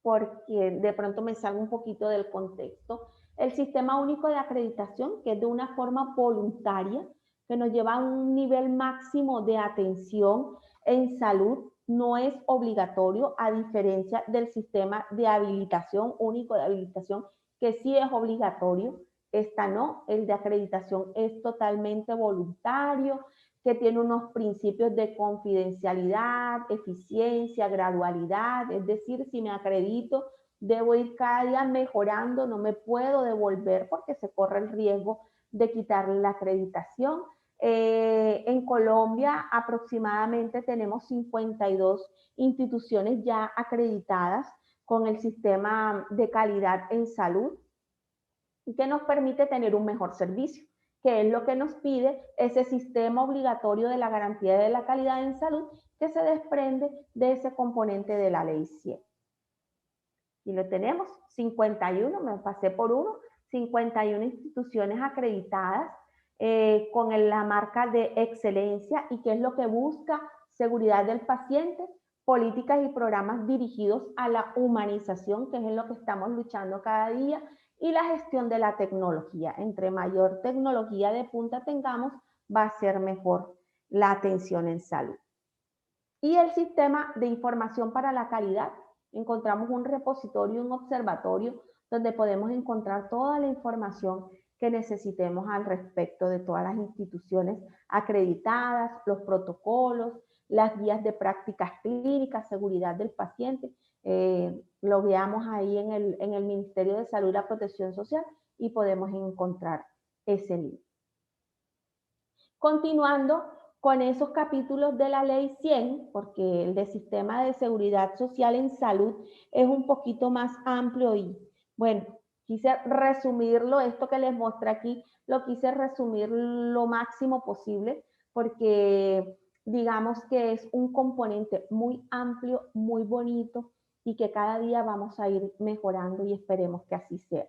porque de pronto me salgo un poquito del contexto. El sistema único de acreditación, que es de una forma voluntaria, que nos lleva a un nivel máximo de atención en salud. No es obligatorio, a diferencia del sistema de habilitación, único de habilitación, que sí es obligatorio. Esta no, el de acreditación es totalmente voluntario, que tiene unos principios de confidencialidad, eficiencia, gradualidad, es decir, si me acredito, debo ir cada día mejorando, no me puedo devolver porque se corre el riesgo de quitarle la acreditación. En Colombia aproximadamente tenemos 52 instituciones ya acreditadas con el sistema de calidad en salud y que nos permite tener un mejor servicio, que es lo que nos pide ese sistema obligatorio de la garantía de la calidad en salud que se desprende de ese componente de la ley 100. Y lo tenemos, 51, me pasé por uno, 51 instituciones acreditadas con la marca de excelencia y que es lo que busca seguridad del paciente, políticas y programas dirigidos a la humanización, que es en lo que estamos luchando cada día, y la gestión de la tecnología. Entre mayor tecnología de punta tengamos, va a ser mejor la atención en salud. Y el sistema de información para la calidad, encontramos un repositorio, un observatorio donde podemos encontrar toda la información que necesitemos al respecto de todas las instituciones acreditadas, los protocolos, las guías de prácticas clínicas, seguridad del paciente. Lo veamos ahí en el Ministerio de Salud y la Protección Social y podemos encontrar ese link. Continuando con esos capítulos de la ley 100, porque el de sistema de seguridad social en salud es un poquito más amplio y bueno, quise resumirlo, esto que les mostré aquí, lo quise resumir lo máximo posible porque digamos que es un componente muy amplio, muy bonito y que cada día vamos a ir mejorando y esperemos que así sea.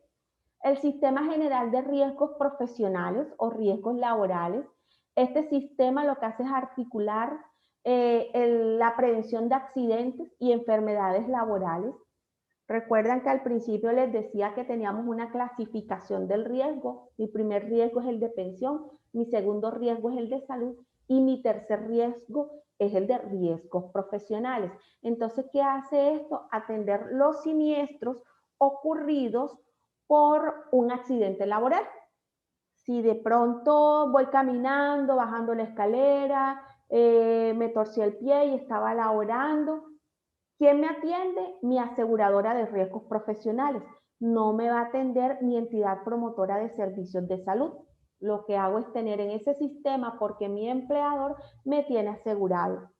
El Sistema General de Riesgos Profesionales o Riesgos Laborales. Este sistema lo que hace es articular la prevención de accidentes y enfermedades laborales. Recuerdan que al principio les decía que teníamos una clasificación del riesgo. Mi primer riesgo es el de pensión, mi segundo riesgo es el de salud y mi tercer riesgo es el de riesgos profesionales. Entonces, ¿qué hace esto? Atender los siniestros ocurridos por un accidente laboral. Si de pronto voy caminando, bajando la escalera, me torcí el pie y estaba laborando, ¿quién me atiende? Mi aseguradora de riesgos profesionales. No me va a atender mi entidad promotora de servicios de salud. Lo que hago es tener en ese sistema porque mi empleador me tiene asegurado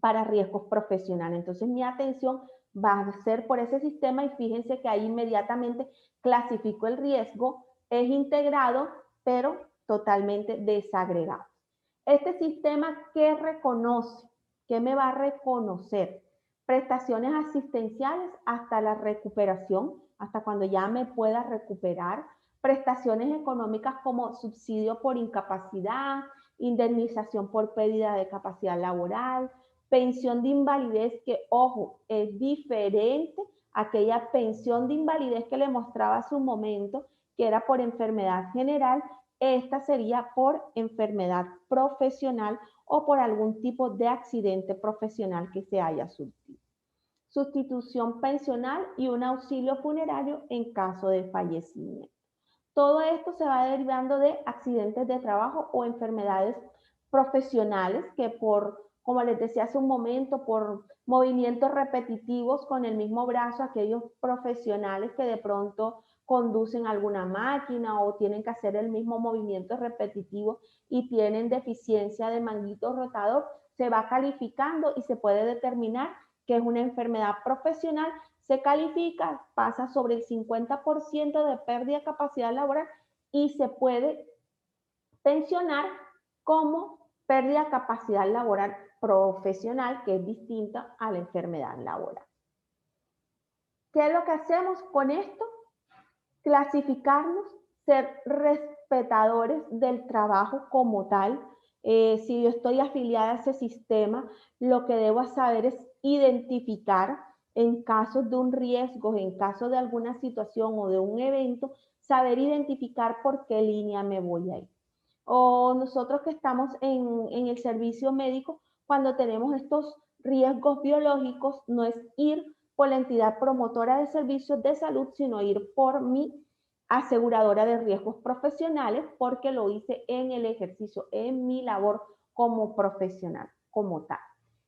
para riesgos profesionales. Entonces mi atención va a ser por ese sistema y fíjense que ahí inmediatamente clasifico el riesgo, es integrado, pero totalmente desagregado. Este sistema, ¿qué reconoce? ¿Qué me va a reconocer? Prestaciones asistenciales hasta la recuperación, hasta cuando ya me pueda recuperar, prestaciones económicas como subsidio por incapacidad, indemnización por pérdida de capacidad laboral, pensión de invalidez, que ojo, es diferente a aquella pensión de invalidez que le mostraba hace un momento, que era por enfermedad general. Esta sería por enfermedad profesional o por algún tipo de accidente profesional que se haya surtido. Sustitución pensional y un auxilio funerario en caso de fallecimiento. Todo esto se va derivando de accidentes de trabajo o enfermedades profesionales que como les decía hace un momento, por movimientos repetitivos con el mismo brazo, aquellos profesionales que de pronto conducen alguna máquina o tienen que hacer el mismo movimiento repetitivo y tienen deficiencia de manguito rotador, se va calificando y se puede determinar que es una enfermedad profesional. Se califica, pasa sobre el 50% de pérdida de capacidad laboral y se puede pensionar como pérdida de capacidad laboral profesional, que es distinta a la enfermedad laboral. ¿Qué es lo que hacemos con esto? Clasificarnos, ser respetadores del trabajo como tal. Si yo estoy afiliada a ese sistema, lo que debo saber es identificar en caso de un riesgo, en caso de alguna situación o de un evento, saber identificar por qué línea me voy a ir. o nosotros que estamos en el servicio médico, cuando tenemos estos riesgos biológicos, no es ir por la entidad promotora de servicios de salud, sino ir por mi aseguradora de riesgos profesionales, porque lo hice en el ejercicio, en mi labor como profesional, como tal.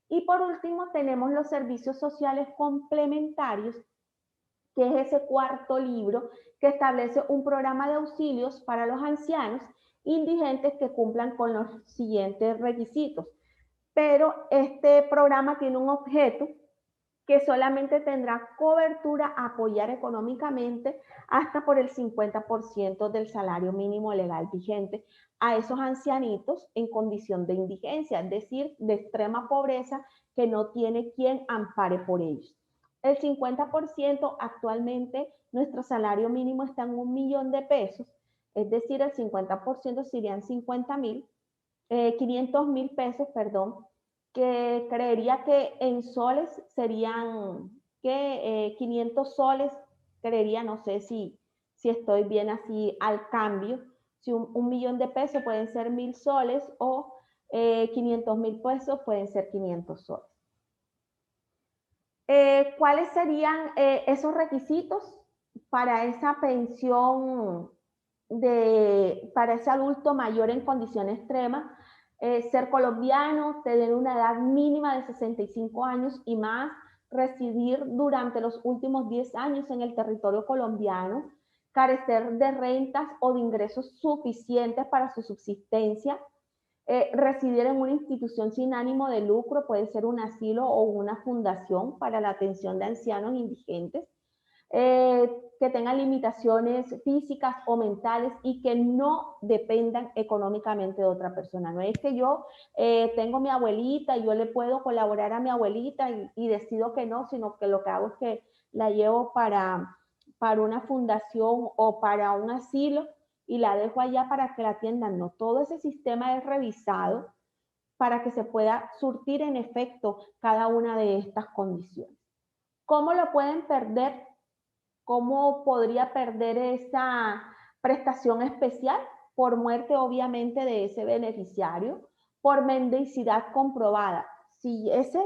Y por último, tenemos los servicios sociales complementarios, que es ese cuarto libro que establece un programa de auxilios para los ancianos indigentes que cumplan con los siguientes requisitos. Pero este programa tiene un objeto que solamente tendrá cobertura a apoyar económicamente hasta por el 50% del salario mínimo legal vigente a esos ancianitos en condición de indigencia, es decir, de extrema pobreza que no tiene quien ampare por ellos. El 50% actualmente nuestro salario mínimo está en 1.000.000 de pesos, es decir, el 50% serían 500.000 pesos, perdón, que creería que en soles serían que 500 soles, creería, no sé si estoy bien así al cambio, si 1.000.000 de pesos pueden ser 1.000 soles o 500.000 pesos pueden ser 500 soles. ¿Cuáles serían esos requisitos para esa pensión para ese adulto mayor en condición extrema? Ser colombiano, tener una edad mínima de 65 años y más, residir durante los últimos 10 años en el territorio colombiano, carecer de rentas o de ingresos suficientes para su subsistencia, residir en una institución sin ánimo de lucro, puede ser un asilo o una fundación para la atención de ancianos indigentes, que tengan limitaciones físicas o mentales y que no dependan económicamente de otra persona. No es que yo tengo mi abuelita y yo le puedo colaborar a mi abuelita y decido que no, sino que lo que hago es que la llevo para una fundación o para un asilo y la dejo allá para que la atiendan. No, todo ese sistema es revisado para que se pueda surtir en efecto cada una de estas condiciones. ¿Cómo lo pueden perder? ¿Cómo podría perder esa prestación especial? Por muerte, obviamente, de ese beneficiario, por mendicidad comprobada. Si ese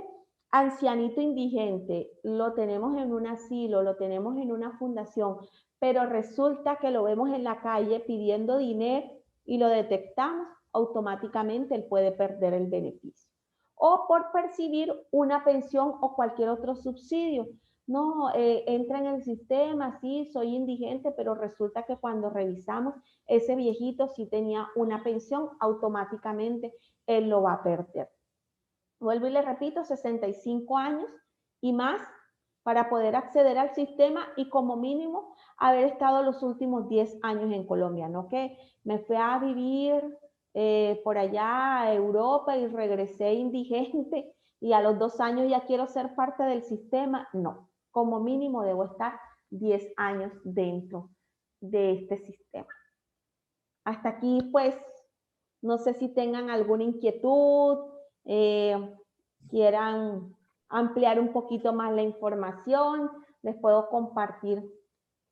ancianito indigente lo tenemos en un asilo, lo tenemos en una fundación, pero resulta que lo vemos en la calle pidiendo dinero y lo detectamos, automáticamente él puede perder el beneficio. O por percibir una pensión o cualquier otro subsidio. No, entra en el sistema, sí, soy indigente, pero resulta que cuando revisamos, ese viejito sí tenía una pensión, automáticamente él lo va a perder. Vuelvo y le repito, 65 años y más para poder acceder al sistema y como mínimo haber estado los últimos 10 años en Colombia, no que me fui a vivir por allá a Europa y regresé indigente y a los 2 años ya quiero ser parte del sistema. No, como mínimo debo estar 10 años dentro de este sistema. Hasta aquí, pues, no sé si tengan alguna inquietud, quieran ampliar un poquito más la información, les puedo compartir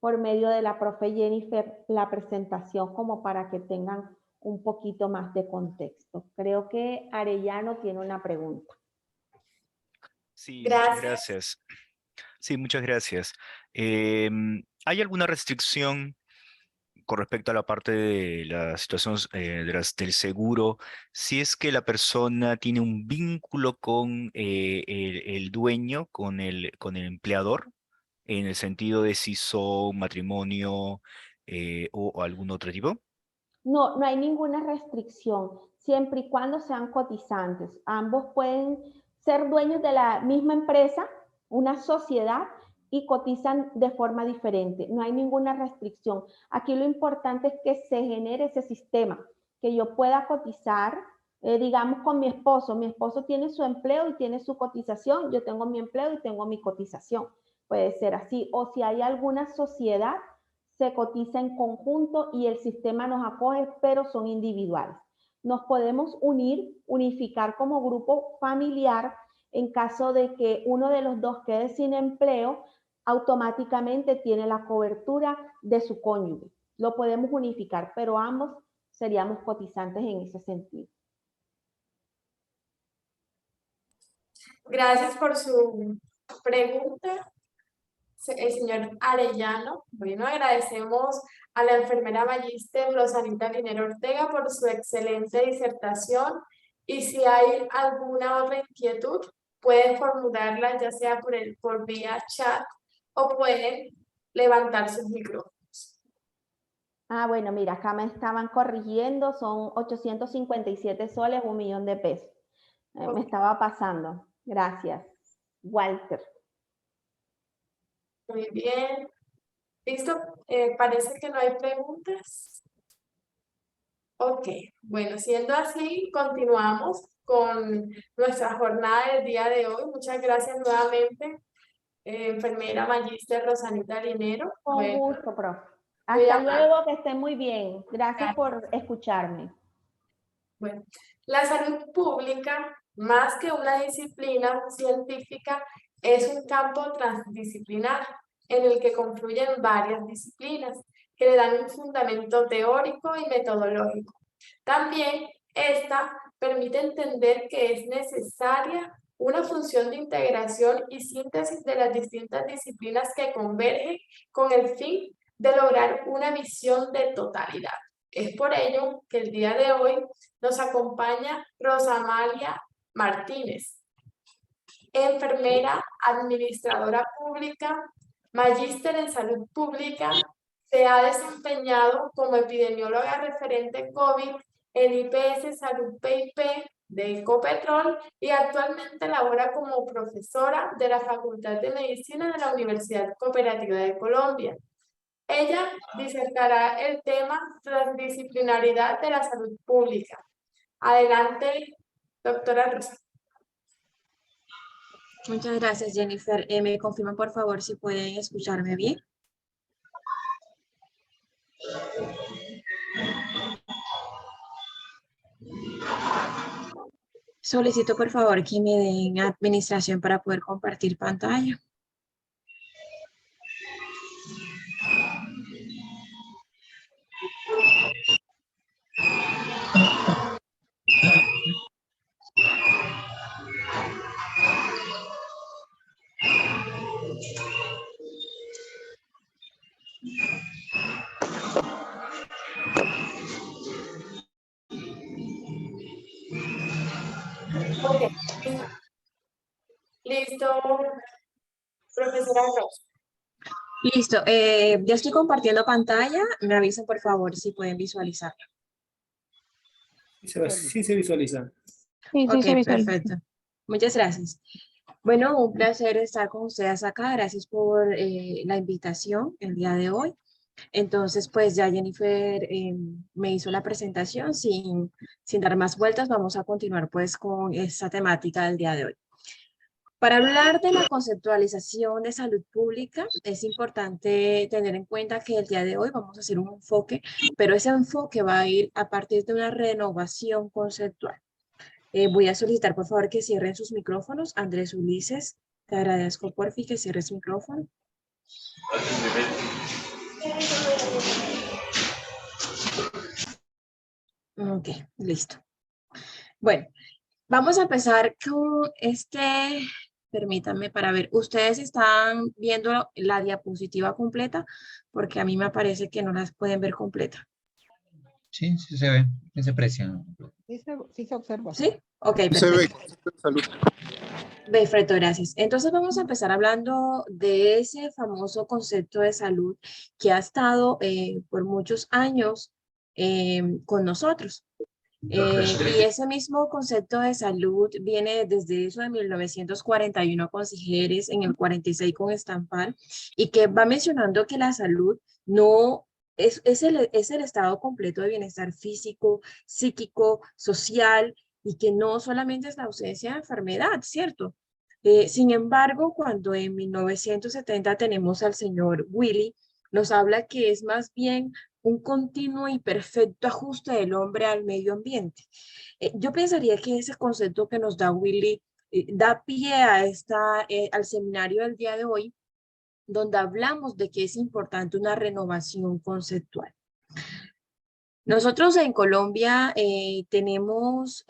por medio de la profe Jennifer la presentación como para que tengan un poquito más de contexto. Creo que Arellano tiene una pregunta.
Sí,
Gracias.
muchas gracias. Sí, muchas gracias. ¿Hay alguna restricción con respecto a la parte de la situación del seguro, si es que la persona tiene un vínculo con el dueño, con el empleador, en el sentido de si son matrimonio o algún otro tipo?
No, no hay ninguna restricción, siempre y cuando sean cotizantes. Ambos pueden ser dueños de la misma empresa, una sociedad, y cotizan de forma diferente. No hay ninguna restricción. Aquí lo importante es que se genere ese sistema, que yo pueda cotizar, digamos, con mi esposo. Mi esposo tiene su empleo y tiene su cotización. Yo tengo mi empleo y tengo mi cotización. Puede ser así. O si hay alguna sociedad, se cotiza en conjunto y el sistema nos acoge, pero son individuales. Nos podemos unificar como grupo familiar en caso de que uno de los dos quede sin empleo, automáticamente tiene la cobertura de su cónyuge. Lo podemos unificar, pero ambos seríamos cotizantes en ese sentido.
Gracias por su pregunta, el señor Arellano. Bueno, agradecemos a la enfermera magíster Rosanita Linero Ortega por su excelente disertación, y si hay alguna otra inquietud, pueden formularla ya sea por vía chat o pueden levantar sus micrófonos.
Ah, bueno, mira, acá me estaban corrigiendo, son 857 soles, 1 millón de pesos. Me estaba pasando. Gracias, Walter.
Muy bien. ¿Listo? Parece que no hay preguntas. Ok, bueno, siendo así, continuamos con nuestra jornada del día de hoy. Muchas gracias nuevamente, enfermera magíster Rosanita Linero.
Con
Bueno,
gusto, profe.
muy
Hasta
amable.
luego, que estén muy bien. Gracias por escucharme.
Bueno, la salud pública, más que una disciplina científica, es un campo transdisciplinar en el que confluyen varias disciplinas que le dan un fundamento teórico y metodológico. También esta permite entender que es necesaria una función de integración y síntesis de las distintas disciplinas que convergen con el fin de lograr una visión de totalidad. Es por ello que el día de hoy nos acompaña Rosa Amalia Martínez, enfermera, administradora pública, magíster en salud pública. Se ha desempeñado como epidemióloga referente COVID en IPS Salud PIP de Ecopetrol y actualmente labora como profesora de la Facultad de Medicina de la Universidad Cooperativa de Colombia. Ella disertará el tema transdisciplinaridad de la salud pública. Adelante, doctora Rosa.
Muchas gracias, Jennifer. ¿Me confirman, por favor, si pueden escucharme bien? Solicito, por favor, que me den administración para poder compartir pantalla.
Ok. Listo, profesora Rosa.
Listo. Ya estoy compartiendo pantalla. Me avisan, por favor, si pueden visualizar.
Sí se visualiza.
Sí,
Ok,
se visualiza.
perfecto. Muchas gracias. Bueno, un placer estar con ustedes acá. Gracias por la invitación el día de hoy. Entonces, pues ya Jennifer me hizo la presentación. Sin dar más vueltas, vamos a continuar pues con esta temática del día de hoy. Para hablar de la conceptualización de salud pública, es importante tener en cuenta que el día de hoy vamos a hacer un enfoque, pero ese enfoque va a ir a partir de una renovación conceptual. Voy a solicitar, por favor, que cierren sus micrófonos. Andrés Ulises, te agradezco, por fin, que cierres su micrófono. Ok, listo. Bueno, vamos a empezar con permítanme para ver, ¿ustedes están viendo la diapositiva completa? Porque a mí me parece que no las pueden ver completa.
Sí, sí se ve, sí se aprecia.
Sí se observa.
¿Sí? Ok, perfecto.
Se ve. Salud.
Perfecto, gracias. Entonces vamos a empezar hablando de ese famoso concepto de salud que ha estado por muchos años con nosotros. Y ese mismo concepto de salud viene desde eso de 1941 con Sijeres, en el 46 con Estampar, y que va mencionando que la salud no es el estado completo de bienestar físico, psíquico, social, y que no solamente es la ausencia de enfermedad, ¿cierto? Sin embargo, cuando en 1970 tenemos al señor Willy, nos habla que es más bien un continuo y perfecto ajuste del hombre al medio ambiente. Yo pensaría que ese concepto que nos da Willy da pie a al seminario del día de hoy, donde hablamos de que es importante una renovación conceptual. Nosotros en Colombia tenemos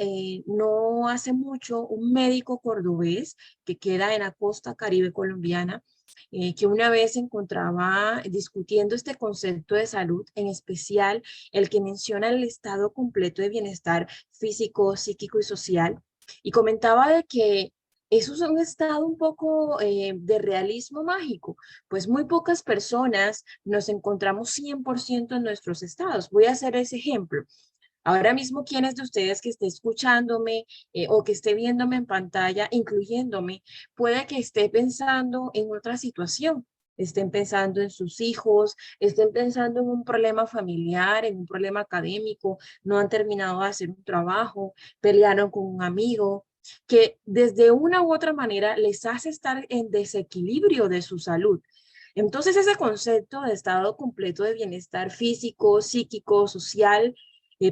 no hace mucho un médico cordobés que queda en la costa Caribe colombiana, que una vez se encontraba discutiendo este concepto de salud, en especial el que menciona el estado completo de bienestar físico, psíquico y social, y comentaba de que eso es un estado un poco de realismo mágico, pues muy pocas personas nos encontramos 100% en nuestros estados. Voy a hacer ese ejemplo. Ahora mismo, ¿quiénes de ustedes que esté escuchándome o que esté viéndome en pantalla, incluyéndome, puede que esté pensando en otra situación? Estén pensando en sus hijos, estén pensando en un problema familiar, en un problema académico, no han terminado de hacer un trabajo, pelearon con un amigo, que desde una u otra manera les hace estar en desequilibrio de su salud. Entonces, ese concepto de estado completo de bienestar físico, psíquico, social,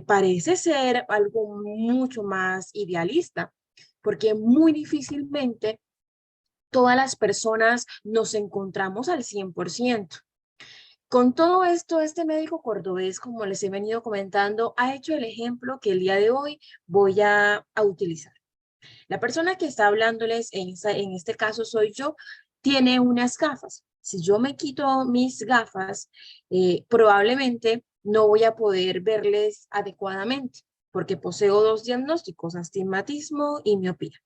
parece ser algo mucho más idealista, porque muy difícilmente todas las personas nos encontramos al 100%. Con todo esto, este médico cordobés, como les he venido comentando, ha hecho el ejemplo que el día de hoy voy a utilizar. La persona que está hablándoles en este caso soy yo, tiene unas gafas. Si yo me quito mis gafas, probablemente no voy a poder verles adecuadamente porque poseo dos diagnósticos, astigmatismo y miopía.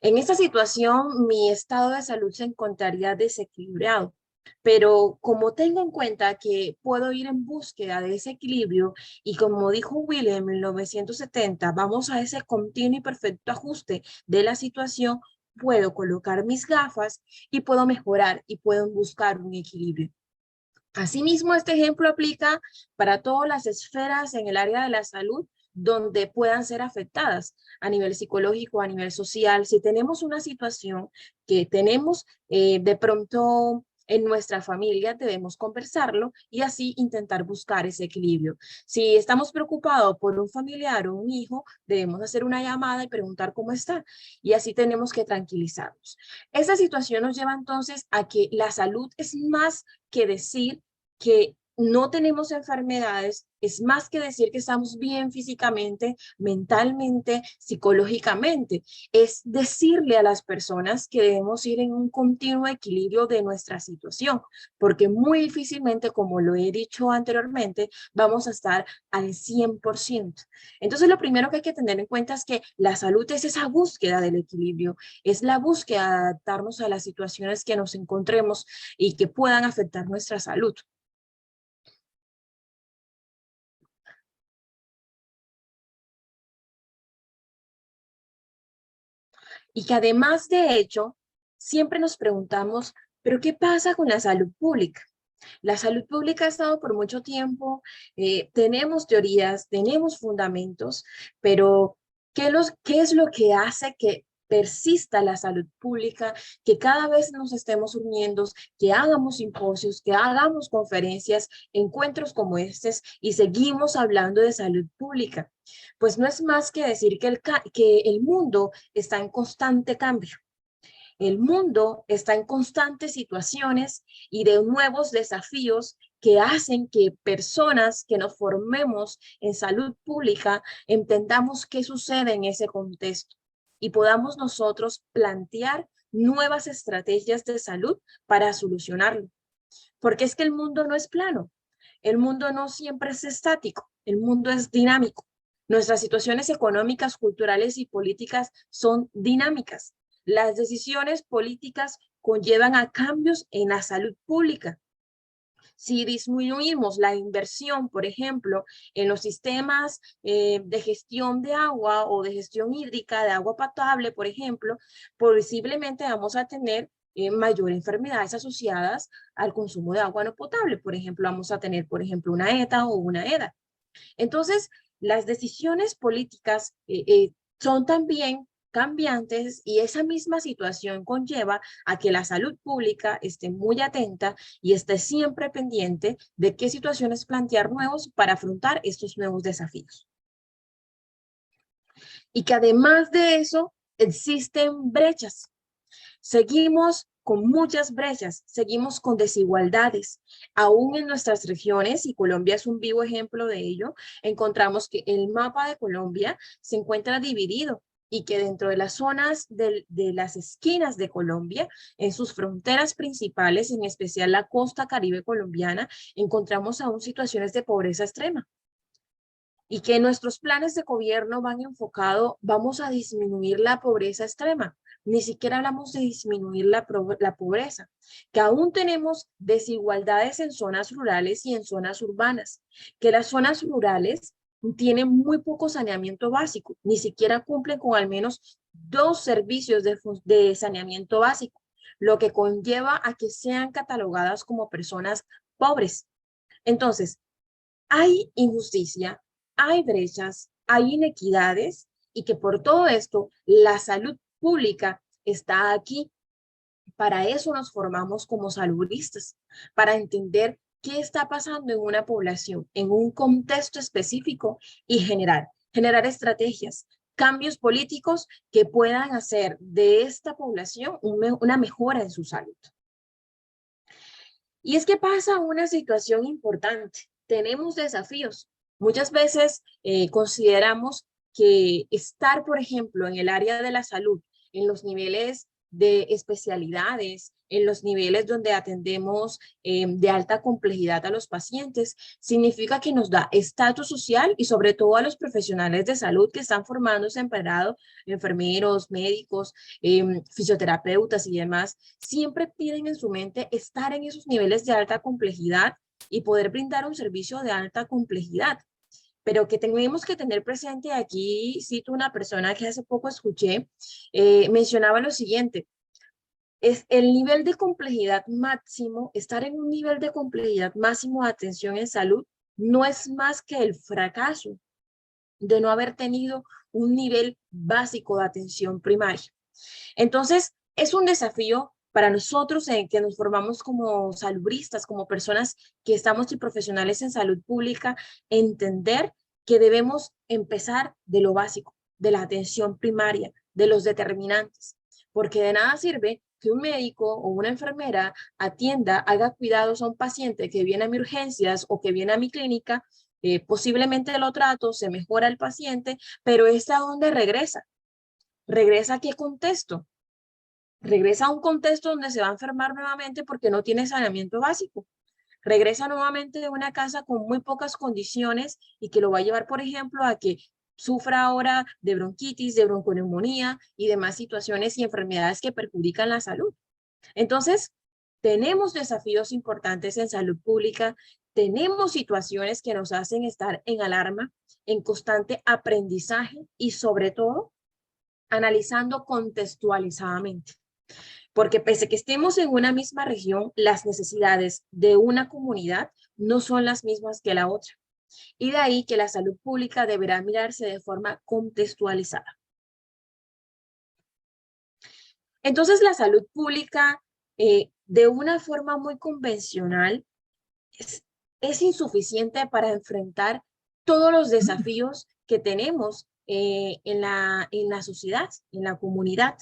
En esta situación, mi estado de salud se encontraría desequilibrado, pero como tengo en cuenta que puedo ir en búsqueda de ese equilibrio y como dijo William en 1970, vamos a ese continuo y perfecto ajuste de la situación, puedo colocar mis gafas y puedo mejorar y puedo buscar un equilibrio. Asimismo, este ejemplo aplica para todas las esferas en el área de la salud donde puedan ser afectadas a nivel psicológico, a nivel social. Si tenemos una situación que tenemos de pronto en nuestra familia, debemos conversarlo y así intentar buscar ese equilibrio. Si estamos preocupados por un familiar o un hijo, debemos hacer una llamada y preguntar cómo está y así tenemos que tranquilizarnos. Esta situación nos lleva entonces a que la salud es más que decir que no tenemos enfermedades, es más que decir que estamos bien físicamente, mentalmente, psicológicamente. Es decirle a las personas que debemos ir en un continuo equilibrio de nuestra situación, porque muy difícilmente, como lo he dicho anteriormente, vamos a estar al 100%. Entonces, lo primero que hay que tener en cuenta es que la salud es esa búsqueda del equilibrio, es la búsqueda de adaptarnos a las situaciones que nos encontremos y que puedan afectar nuestra salud. Y que además de hecho, siempre nos preguntamos, ¿pero qué pasa con la salud pública? La salud pública ha estado por mucho tiempo, tenemos teorías, tenemos fundamentos, pero ¿qué es lo que hace que persista la salud pública, que cada vez nos estemos uniendo, que hagamos simposios, que hagamos conferencias, encuentros como estos y seguimos hablando de salud pública? Pues no es más que decir que el mundo está en constante cambio. El mundo está en constantes situaciones y de nuevos desafíos que hacen que personas que nos formemos en salud pública entendamos qué sucede en ese contexto y podamos nosotros plantear nuevas estrategias de salud para solucionarlo. Porque es que el mundo no es plano, el mundo no siempre es estático, el mundo es dinámico. Nuestras situaciones económicas, culturales y políticas son dinámicas. Las decisiones políticas conllevan a cambios en la salud pública. Si disminuimos la inversión, por ejemplo, en los sistemas de gestión de agua o de gestión hídrica, de agua potable, por ejemplo, posiblemente vamos a tener mayor enfermedades asociadas al consumo de agua no potable. Por ejemplo, vamos a tener, por ejemplo, una ETA o una EDA. Entonces, las decisiones políticas son también cambiantes y esa misma situación conlleva a que la salud pública esté muy atenta y esté siempre pendiente de qué situaciones plantear nuevos para afrontar estos nuevos desafíos. Y que además de eso existen brechas. Seguimos con muchas brechas, seguimos con desigualdades. Aún en nuestras regiones, y Colombia es un vivo ejemplo de ello, encontramos que el mapa de Colombia se encuentra dividido y que dentro de las zonas de las esquinas de Colombia, en sus fronteras principales, en especial la costa caribe colombiana, encontramos aún situaciones de pobreza extrema. Y que nuestros planes de gobierno van enfocados, vamos a disminuir la pobreza extrema. Ni siquiera hablamos de disminuir la pobreza, que aún tenemos desigualdades en zonas rurales y en zonas urbanas, que las zonas rurales tienen muy poco saneamiento básico, ni siquiera cumplen con al menos 2 servicios de saneamiento básico, lo que conlleva a que sean catalogadas como personas pobres. Entonces, hay injusticia, hay brechas, hay inequidades y que por todo esto la salud pública está aquí. Para eso nos formamos como saludistas, para entender qué está pasando en una población, en un contexto específico y generar estrategias, cambios políticos que puedan hacer de esta población una mejora en su salud. Y es que pasa una situación importante. Tenemos desafíos. Muchas veces consideramos que estar, por ejemplo, en el área de la salud, en los niveles de especialidades, en los niveles donde atendemos de alta complejidad a los pacientes, significa que nos da estatus social y sobre todo a los profesionales de salud que están formándose en pregrado, enfermeros, médicos, fisioterapeutas y demás, siempre tienen en su mente estar en esos niveles de alta complejidad y poder brindar un servicio de alta complejidad. Pero que tenemos que tener presente aquí, cito una persona que hace poco escuché, mencionaba lo siguiente: es el nivel de complejidad máximo, estar en un nivel de complejidad máximo de atención en salud no es más que el fracaso de no haber tenido un nivel básico de atención primaria. Entonces, es un desafío para nosotros en que nos formamos como salubristas, como personas que estamos y profesionales en salud pública, entender que debemos empezar de lo básico, de la atención primaria, de los determinantes, porque de nada sirve que un médico o una enfermera atienda, haga cuidados a un paciente que viene a mis urgencias o que viene a mi clínica, posiblemente lo trato, se mejora el paciente, pero ¿es a dónde regresa? ¿Regresa a qué contexto? Regresa a un contexto donde se va a enfermar nuevamente porque no tiene saneamiento básico. Regresa nuevamente de una casa con muy pocas condiciones y que lo va a llevar, por ejemplo, a que sufra ahora de bronquitis, de bronconeumonía y demás situaciones y enfermedades que perjudican la salud. Entonces, tenemos desafíos importantes en salud pública, tenemos situaciones que nos hacen estar en alarma, en constante aprendizaje y sobre todo analizando contextualizadamente. Porque pese a que estemos en una misma región, las necesidades de una comunidad no son las mismas que la otra. Y de ahí que la salud pública deberá mirarse de forma contextualizada. Entonces, la salud pública, de una forma muy convencional, es insuficiente para enfrentar todos los desafíos que tenemos en la sociedad, en la comunidad.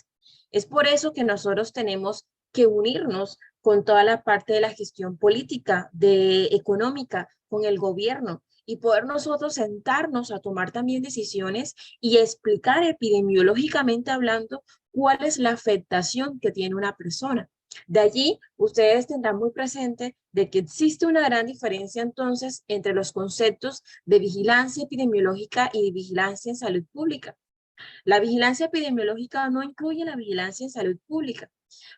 Es por eso que nosotros tenemos que unirnos con toda la parte de la gestión política, económica, con el gobierno y poder nosotros sentarnos a tomar también decisiones y explicar epidemiológicamente hablando cuál es la afectación que tiene una persona. De allí, ustedes tendrán muy presente de que existe una gran diferencia entonces entre los conceptos de vigilancia epidemiológica y de vigilancia en salud pública. La vigilancia epidemiológica no incluye la vigilancia en salud pública,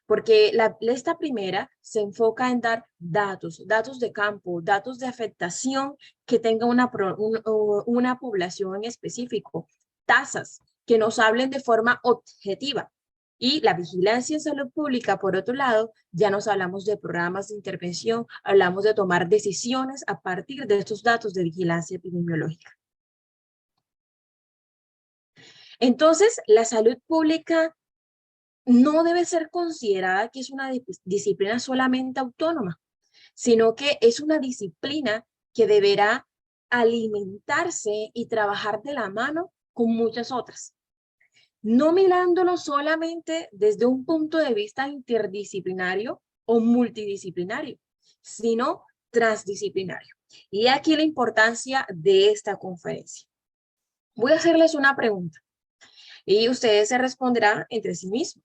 porque esta primera se enfoca en dar datos de campo, datos de afectación que tenga una población en específico, tasas que nos hablen de forma objetiva. Y la vigilancia en salud pública, por otro lado, ya nos hablamos de programas de intervención, hablamos de tomar decisiones a partir de estos datos de vigilancia epidemiológica. Entonces, la salud pública no debe ser considerada que es una disciplina solamente autónoma, sino que es una disciplina que deberá alimentarse y trabajar de la mano con muchas otras. no mirándolo solamente desde un punto de vista interdisciplinario o multidisciplinario, sino transdisciplinario. Y aquí la importancia de esta conferencia. Voy a hacerles una pregunta y ustedes se responderán entre sí mismos.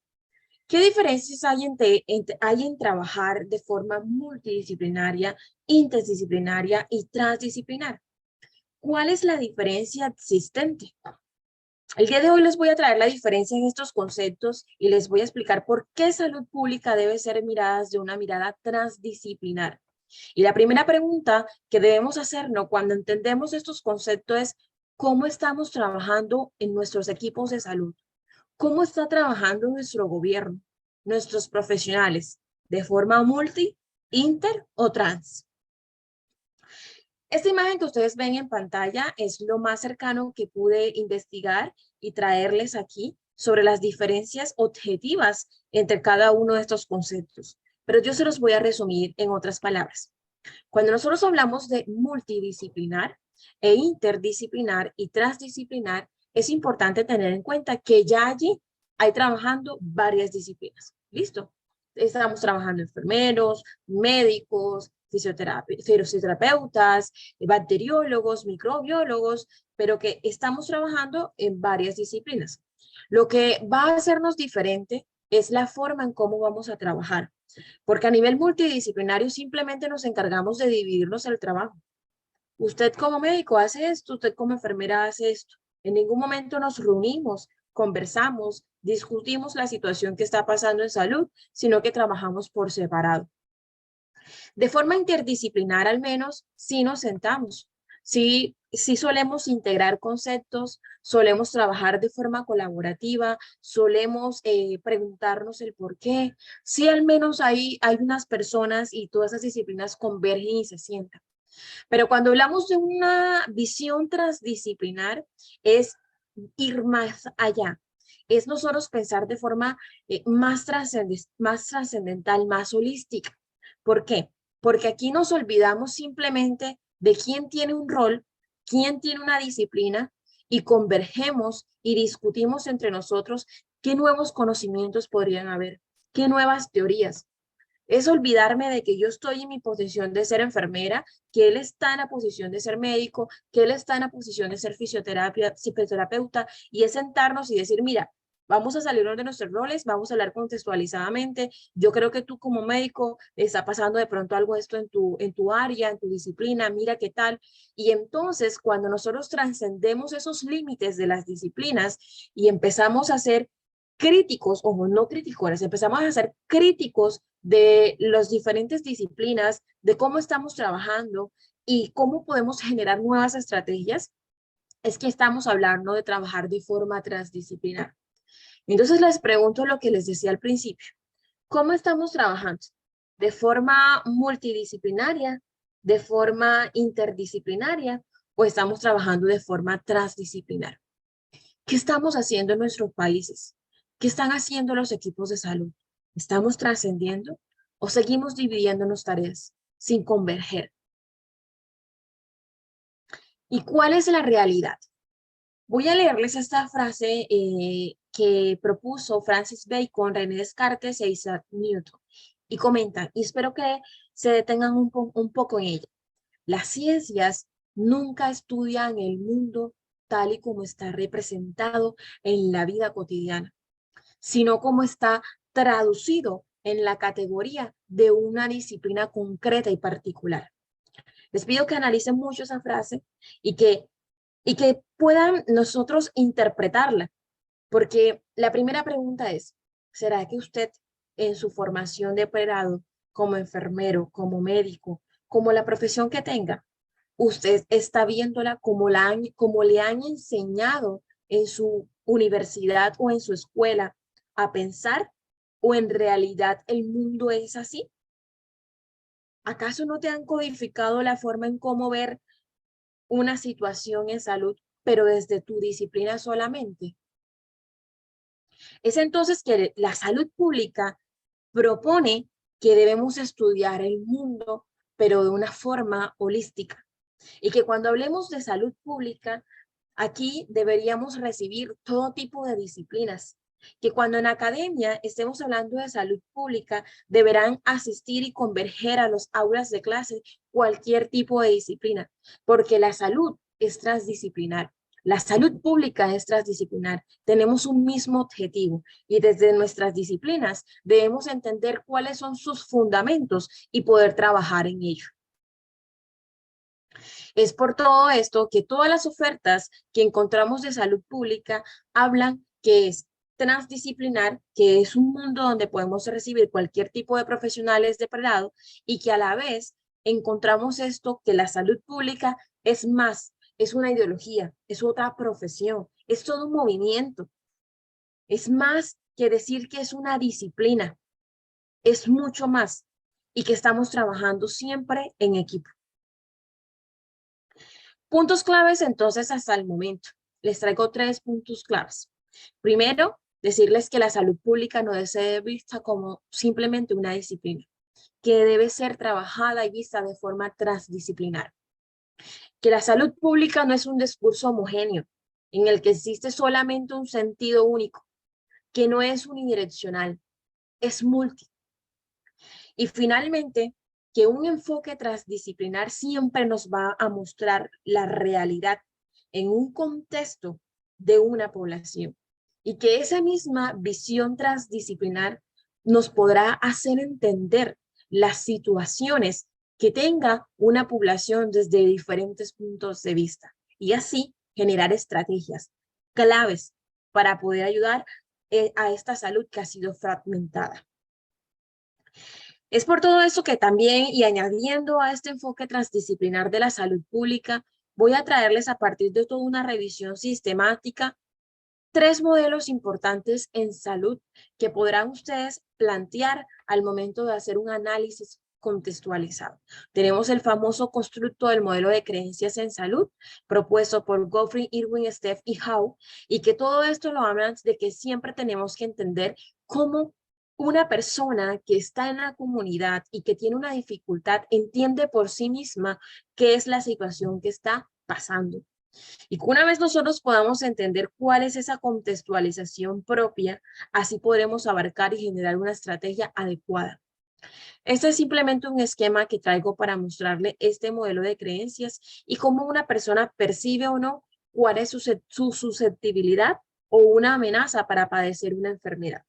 ¿Qué diferencias hay en trabajar de forma multidisciplinaria, interdisciplinaria y transdisciplinaria? ¿Cuál es la diferencia existente? El día de hoy les voy a traer la diferencia en estos conceptos y les voy a explicar por qué salud pública debe ser mirada desde una mirada transdisciplinar. Y la primera pregunta que debemos hacernos cuando entendemos estos conceptos es ¿cómo estamos trabajando en nuestros equipos de salud? ¿Cómo está trabajando nuestro gobierno, nuestros profesionales, de forma multi, inter o trans? Esta imagen que ustedes ven en pantalla es lo más cercano que pude investigar y traerles aquí sobre las diferencias objetivas entre cada uno de estos conceptos. Pero yo se los voy a resumir en otras palabras. Cuando nosotros hablamos de multidisciplinar e interdisciplinar y transdisciplinar, es importante tener en cuenta que ya allí hay trabajando varias disciplinas. ¿Listo? Estamos trabajando enfermeros, médicos, fisioterapeutas, bacteriólogos, microbiólogos, pero que estamos trabajando en varias disciplinas. Lo que va a hacernos diferente es la forma en cómo vamos a trabajar, porque a nivel multidisciplinario simplemente nos encargamos de dividirnos el trabajo. Usted como médico hace esto, usted como enfermera hace esto. En ningún momento nos reunimos, conversamos, discutimos la situación que está pasando en salud, sino que trabajamos por separado. De forma interdisciplinar al menos, sí nos sentamos, sí solemos integrar conceptos, solemos trabajar de forma colaborativa, solemos preguntarnos el por qué, sí al menos hay unas personas y todas esas disciplinas convergen y se sientan. Pero cuando hablamos de una visión transdisciplinar, es ir más allá. Es nosotros pensar de forma más trascendental, más holística. ¿Por qué? Porque aquí nos olvidamos simplemente de quién tiene un rol, quién tiene una disciplina y convergemos y discutimos entre nosotros qué nuevos conocimientos podrían haber, qué nuevas teorías. Es olvidarme de que yo estoy en mi posición de ser enfermera, que él está en la posición de ser médico, que él está en la posición de ser fisioterapeuta, y es sentarnos y decir, mira, vamos a salirnos de nuestros roles, vamos a hablar contextualizadamente. Yo creo que tú como médico está pasando de pronto algo esto en tu área, en tu disciplina, mira qué tal. Y entonces cuando nosotros trascendemos esos límites de las disciplinas y empezamos a ser críticos, o no críticos, empezamos a ser críticos de las diferentes disciplinas, de cómo estamos trabajando y cómo podemos generar nuevas estrategias, es que estamos hablando de trabajar de forma transdisciplinar. Entonces les pregunto lo que les decía al principio. ¿Cómo estamos trabajando? ¿De forma multidisciplinaria? ¿De forma interdisciplinaria? ¿O estamos trabajando de forma transdisciplinar? ¿Qué estamos haciendo en nuestros países? ¿Qué están haciendo los equipos de salud? ¿Estamos trascendiendo o seguimos dividiéndonos tareas sin converger? ¿Y cuál es la realidad? Voy a leerles esta frase que propuso Francis Bacon, René Descartes e Isaac Newton. Y comentan, y espero que se detengan un poco en ella. Las ciencias nunca estudian el mundo tal y como está representado en la vida cotidiana, sino como está traducido en la categoría de una disciplina concreta y particular. Les pido que analicen mucho esa frase y que puedan nosotros interpretarla, porque la primera pregunta es, ¿será que usted en su formación de pregrado, como enfermero, como médico, como la profesión que tenga, usted está viéndola como le han enseñado en su universidad o en su escuela a pensar, o en realidad el mundo es así? ¿Acaso no te han codificado la forma en cómo ver una situación en salud, pero desde tu disciplina solamente? Es entonces que la salud pública propone que debemos estudiar el mundo, pero de una forma holística. Y que cuando hablemos de salud pública, Aquí deberíamos recibir todo tipo de disciplinas, que cuando en academia estemos hablando de salud pública, deberán asistir y converger a los aulas de clase cualquier tipo de disciplina, porque la salud es transdisciplinar. La salud pública es transdisciplinar. Tenemos un mismo objetivo y desde nuestras disciplinas debemos entender cuáles son sus fundamentos y poder trabajar en ello. Es por todo esto que todas las ofertas que encontramos de salud pública hablan que es transdisciplinar, que es un mundo donde podemos recibir cualquier tipo de profesionales de pregrado y que a la vez encontramos esto, que la salud pública es más, es una ideología, es otra profesión, es todo un movimiento. Es más que decir que es una disciplina, es mucho más y que estamos trabajando siempre en equipo. Puntos claves entonces hasta el momento. Les traigo 3 puntos claves. Primero, decirles que la salud pública no debe ser vista como simplemente una disciplina, que debe ser trabajada y vista de forma transdisciplinar. Que la salud pública no es un discurso homogéneo, en el que existe solamente un sentido único, que no es unidireccional, es multi. Y finalmente, que un enfoque transdisciplinar siempre nos va a mostrar la realidad en un contexto de una población y que esa misma visión transdisciplinar nos podrá hacer entender las situaciones que tenga una población desde diferentes puntos de vista y así generar estrategias claves para poder ayudar a esta salud que ha sido fragmentada. Es por todo eso que también, y añadiendo a este enfoque transdisciplinar de la salud pública, voy a traerles a partir de toda una revisión sistemática 3 modelos importantes en salud que podrán ustedes plantear al momento de hacer un análisis contextualizado. Tenemos el famoso constructo del modelo de creencias en salud, propuesto por Geoffrey, Irwin, Steph y Howe, y que todo esto lo hablan de que siempre tenemos que entender cómo una persona que está en la comunidad y que tiene una dificultad entiende por sí misma qué es la situación que está pasando. Y que una vez nosotros podamos entender cuál es esa contextualización propia, así podremos abarcar y generar una estrategia adecuada. Este es simplemente un esquema que traigo para mostrarle este modelo de creencias y cómo una persona percibe o no cuál es su susceptibilidad o una amenaza para padecer una enfermedad.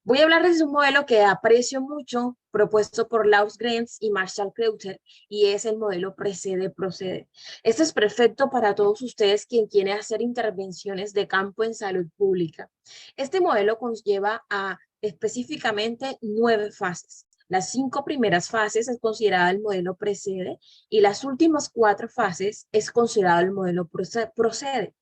Voy a hablarles de un modelo que aprecio mucho, propuesto por Laus Grants y Marshall Kreuter, y es el modelo precede-procede. Este es perfecto para todos ustedes quien quiere hacer intervenciones de campo en salud pública. Este modelo conlleva a específicamente 9 fases. Las 5 primeras fases es considerada el modelo precede y las últimas 4 fases es considerado el modelo procede.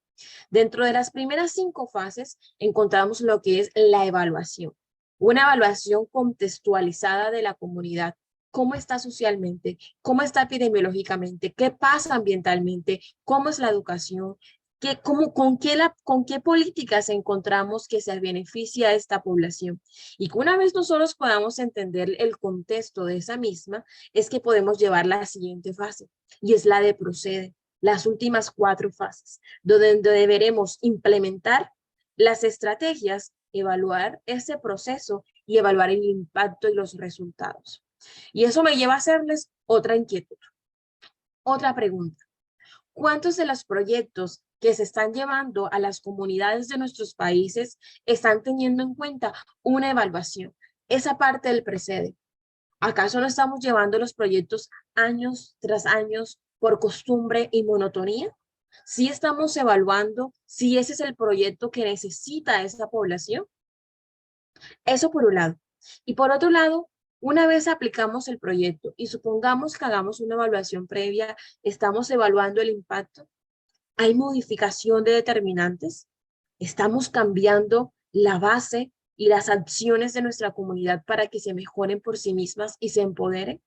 Dentro de las primeras 5 fases encontramos lo que es la evaluación. Una evaluación contextualizada de la comunidad. ¿Cómo está socialmente? ¿Cómo está epidemiológicamente? ¿Qué pasa ambientalmente? ¿Cómo es la educación? ¿Con qué políticas encontramos que se beneficia a esta población? Y que una vez nosotros podamos entender el contexto de esa misma, es que podemos llevar la siguiente fase, y es la de procede. Las últimas 4 fases, donde deberemos implementar las estrategias, evaluar ese proceso y evaluar el impacto y los resultados. Y eso me lleva a hacerles otra inquietud, otra pregunta. ¿Cuántos de los proyectos que se están llevando a las comunidades de nuestros países están teniendo en cuenta una evaluación? Esa parte del precede. ¿Acaso no estamos llevando los proyectos años tras años por costumbre y monotonía? ¿Sí estamos evaluando si ese es el proyecto que necesita esa población? Eso por un lado. Y por otro lado, una vez aplicamos el proyecto y supongamos que hagamos una evaluación previa, estamos evaluando el impacto. ¿Hay modificación de determinantes? ¿Estamos cambiando la base y las acciones de nuestra comunidad para que se mejoren por sí mismas y se empoderen?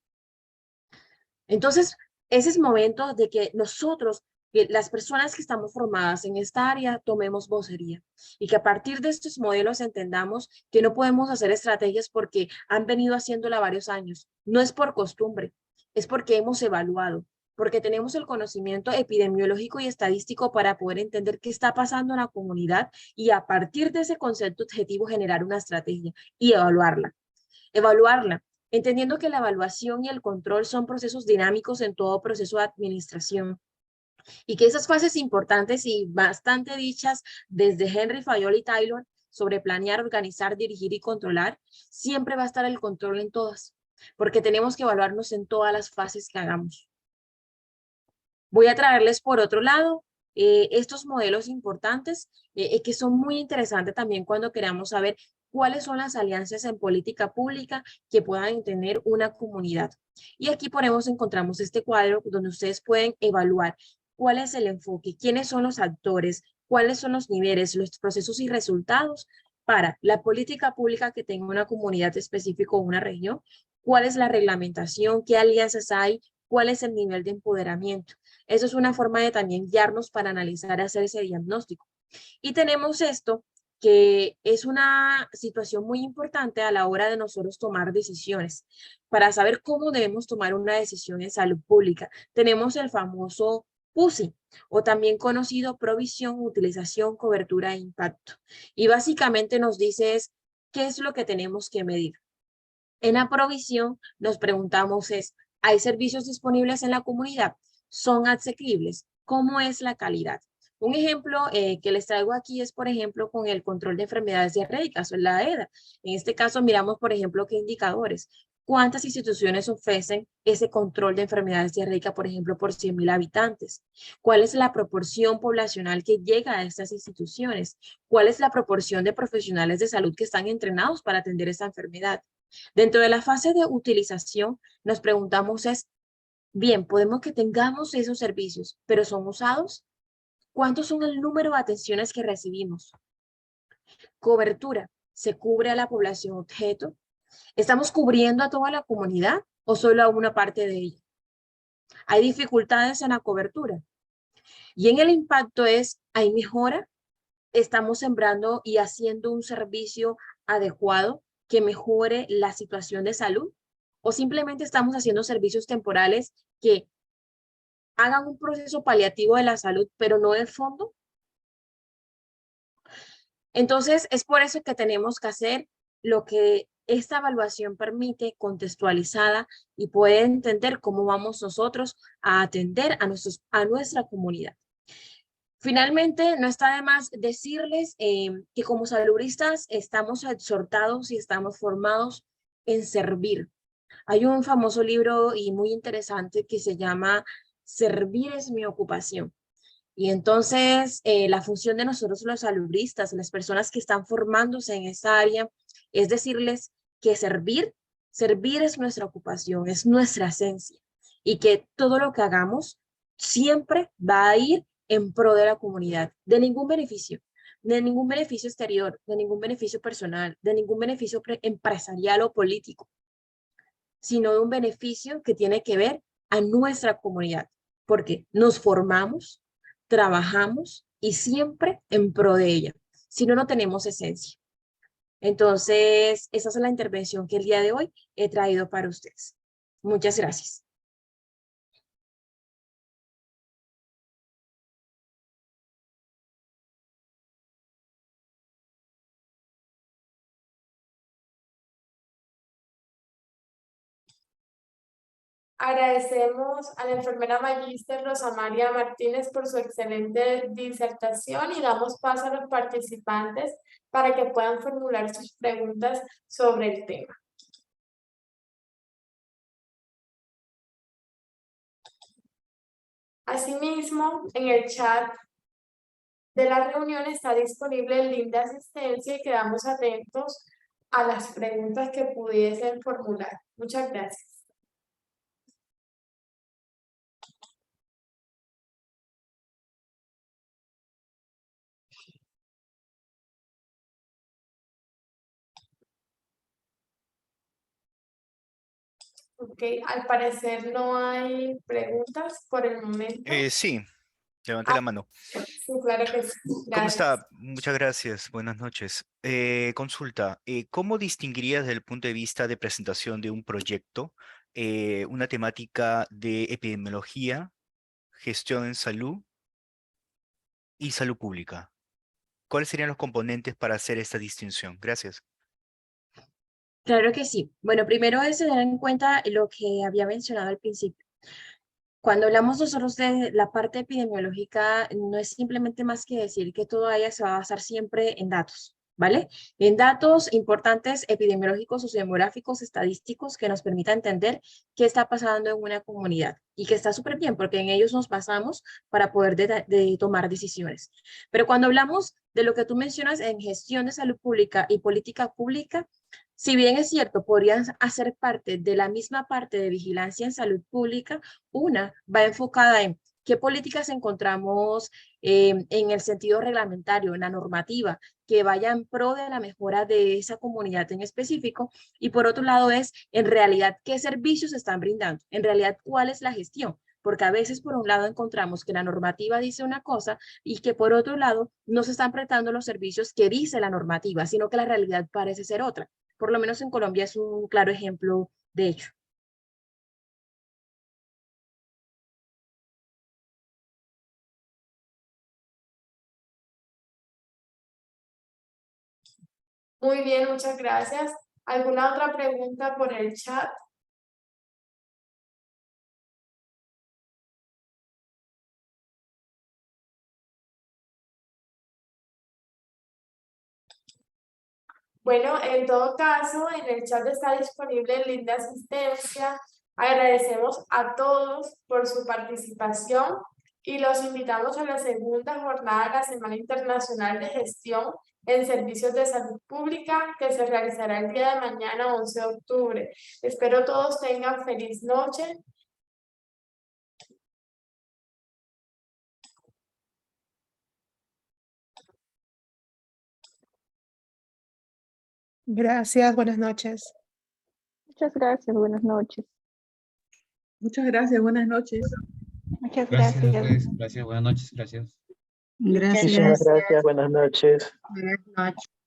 Entonces, ese es el momento de que nosotros, las personas que estamos formadas en esta área, tomemos vocería y que a partir de estos modelos entendamos que no podemos hacer estrategias porque han venido haciéndola varios años. No es por costumbre, es porque hemos evaluado, porque tenemos el conocimiento epidemiológico y estadístico para poder entender qué está pasando en la comunidad y a partir de ese concepto objetivo generar una estrategia y evaluarla. Evaluarla, entendiendo que la evaluación y el control son procesos dinámicos en todo proceso de administración y que esas fases importantes y bastante dichas desde Henry Fayol y Taylor sobre planear, organizar, dirigir y controlar, siempre va a estar el control en todas, porque tenemos que evaluarnos en todas las fases que hagamos. Voy a traerles por otro lado estos modelos importantes que son muy interesantes también cuando queramos saber cuáles son las alianzas en política pública que puedan tener una comunidad. Y aquí encontramos este cuadro donde ustedes pueden evaluar cuál es el enfoque, quiénes son los actores, cuáles son los niveles, los procesos y resultados para la política pública que tenga una comunidad específica o una región, cuál es la reglamentación, qué alianzas hay, cuál es el nivel de empoderamiento. Eso es una forma de también guiarnos para analizar y hacer ese diagnóstico. Y tenemos esto, que es una situación muy importante a la hora de nosotros tomar decisiones, para saber cómo debemos tomar una decisión en salud pública. Tenemos el famoso PUSI, o también conocido provisión, utilización, cobertura e impacto. Y básicamente nos dice qué es lo que tenemos que medir. En la provisión nos preguntamos ¿hay servicios disponibles en la comunidad? ¿Son asequibles? ¿Cómo es la calidad? Un ejemplo que les traigo aquí es, por ejemplo, con el control de enfermedades diarreicas o la EDA. En este caso miramos, por ejemplo, qué indicadores. ¿Cuántas instituciones ofrecen ese control de enfermedades diarreicas, por ejemplo, por 100.000 habitantes? ¿Cuál es la proporción poblacional que llega a estas instituciones? ¿Cuál es la proporción de profesionales de salud que están entrenados para atender esa enfermedad? Dentro de la fase de utilización, nos preguntamos bien, podemos que tengamos esos servicios, pero ¿son usados? ¿Cuántos son el número de atenciones que recibimos? Cobertura, ¿se cubre a la población objeto? ¿Estamos cubriendo a toda la comunidad o solo a una parte de ella? ¿Hay dificultades en la cobertura? Y en el impacto ¿hay mejora? ¿Estamos sembrando y haciendo un servicio adecuado que mejore la situación de salud? ¿O simplemente estamos haciendo servicios temporales que hagan un proceso paliativo de la salud, pero no de fondo? Entonces, es por eso que tenemos que hacer lo que esta evaluación permite, contextualizada, y poder entender cómo vamos nosotros a atender a nuestra comunidad. Finalmente, no está de más decirles que como saludistas estamos exhortados y estamos formados en servir. Hay un famoso libro y muy interesante que se llama Servir es mi ocupación. Y entonces la función de nosotros los saludistas, las personas que están formándose en esa área, es decirles que servir es nuestra ocupación, es nuestra esencia. Y que todo lo que hagamos siempre va a ir en pro de la comunidad, de ningún beneficio exterior, de ningún beneficio personal, de ningún beneficio empresarial o político, sino de un beneficio que tiene que ver a nuestra comunidad, porque nos formamos, trabajamos y siempre en pro de ella. Si no, no tenemos esencia. Entonces, esa es la intervención que el día de hoy he traído para ustedes. Muchas gracias.
Agradecemos a la enfermera magíster Rosa María Martínez por su excelente disertación y damos paso a los participantes para que puedan formular sus preguntas sobre el tema. Asimismo, en el chat de la reunión está disponible el link de asistencia y quedamos atentos a las preguntas que pudiesen formular. Muchas gracias. Ok, al parecer no hay preguntas por el momento.
Sí, levanté la mano.
Sí, claro que sí.
¿Cómo
Gracias.
está? Muchas gracias. Buenas noches. Consulta, ¿cómo distinguirías desde el punto de vista de presentación de un proyecto una temática de epidemiología, gestión en salud y salud pública. ¿Cuáles serían los componentes para hacer esta distinción? Gracias.
Claro que sí. Bueno, primero es tener en cuenta lo que había mencionado al principio. Cuando hablamos nosotros de la parte epidemiológica, no es simplemente más que decir que todo ella se va a basar siempre en datos, ¿vale? En datos importantes epidemiológicos, sociodemográficos, estadísticos que nos permitan entender qué está pasando en una comunidad y que está súper bien porque en ellos nos basamos para poder tomar decisiones. Pero cuando hablamos de lo que tú mencionas en gestión de salud pública y política pública, si bien es cierto, podrían hacer parte de la misma parte de vigilancia en salud pública, una va enfocada en qué políticas encontramos en el sentido reglamentario, en la normativa, que vaya en pro de la mejora de esa comunidad en específico, y por otro lado es, en realidad, qué servicios se están brindando, en realidad, cuál es la gestión, porque a veces por un lado encontramos que la normativa dice una cosa y que por otro lado no se están prestando los servicios que dice la normativa, sino que la realidad parece ser otra. Por lo menos en Colombia es un claro ejemplo de hecho.
Muy bien, muchas gracias. ¿Alguna otra pregunta por el chat? Bueno, en todo caso, en el chat está disponible el link de asistencia. Agradecemos a todos por su participación y los invitamos a la segunda jornada de la Semana Internacional de Gestión en Servicios de Salud Pública que se realizará el día de mañana, 11 de octubre. Espero todos tengan feliz noche.
Gracias, buenas noches.
Muchas gracias, buenas noches.
Muchas gracias, buenas noches.
Muchas
Gracias,
gracias.
pues, gracias, buenas noches, gracias.
Muchísimas gracias, buenas noches.
Buenas noches.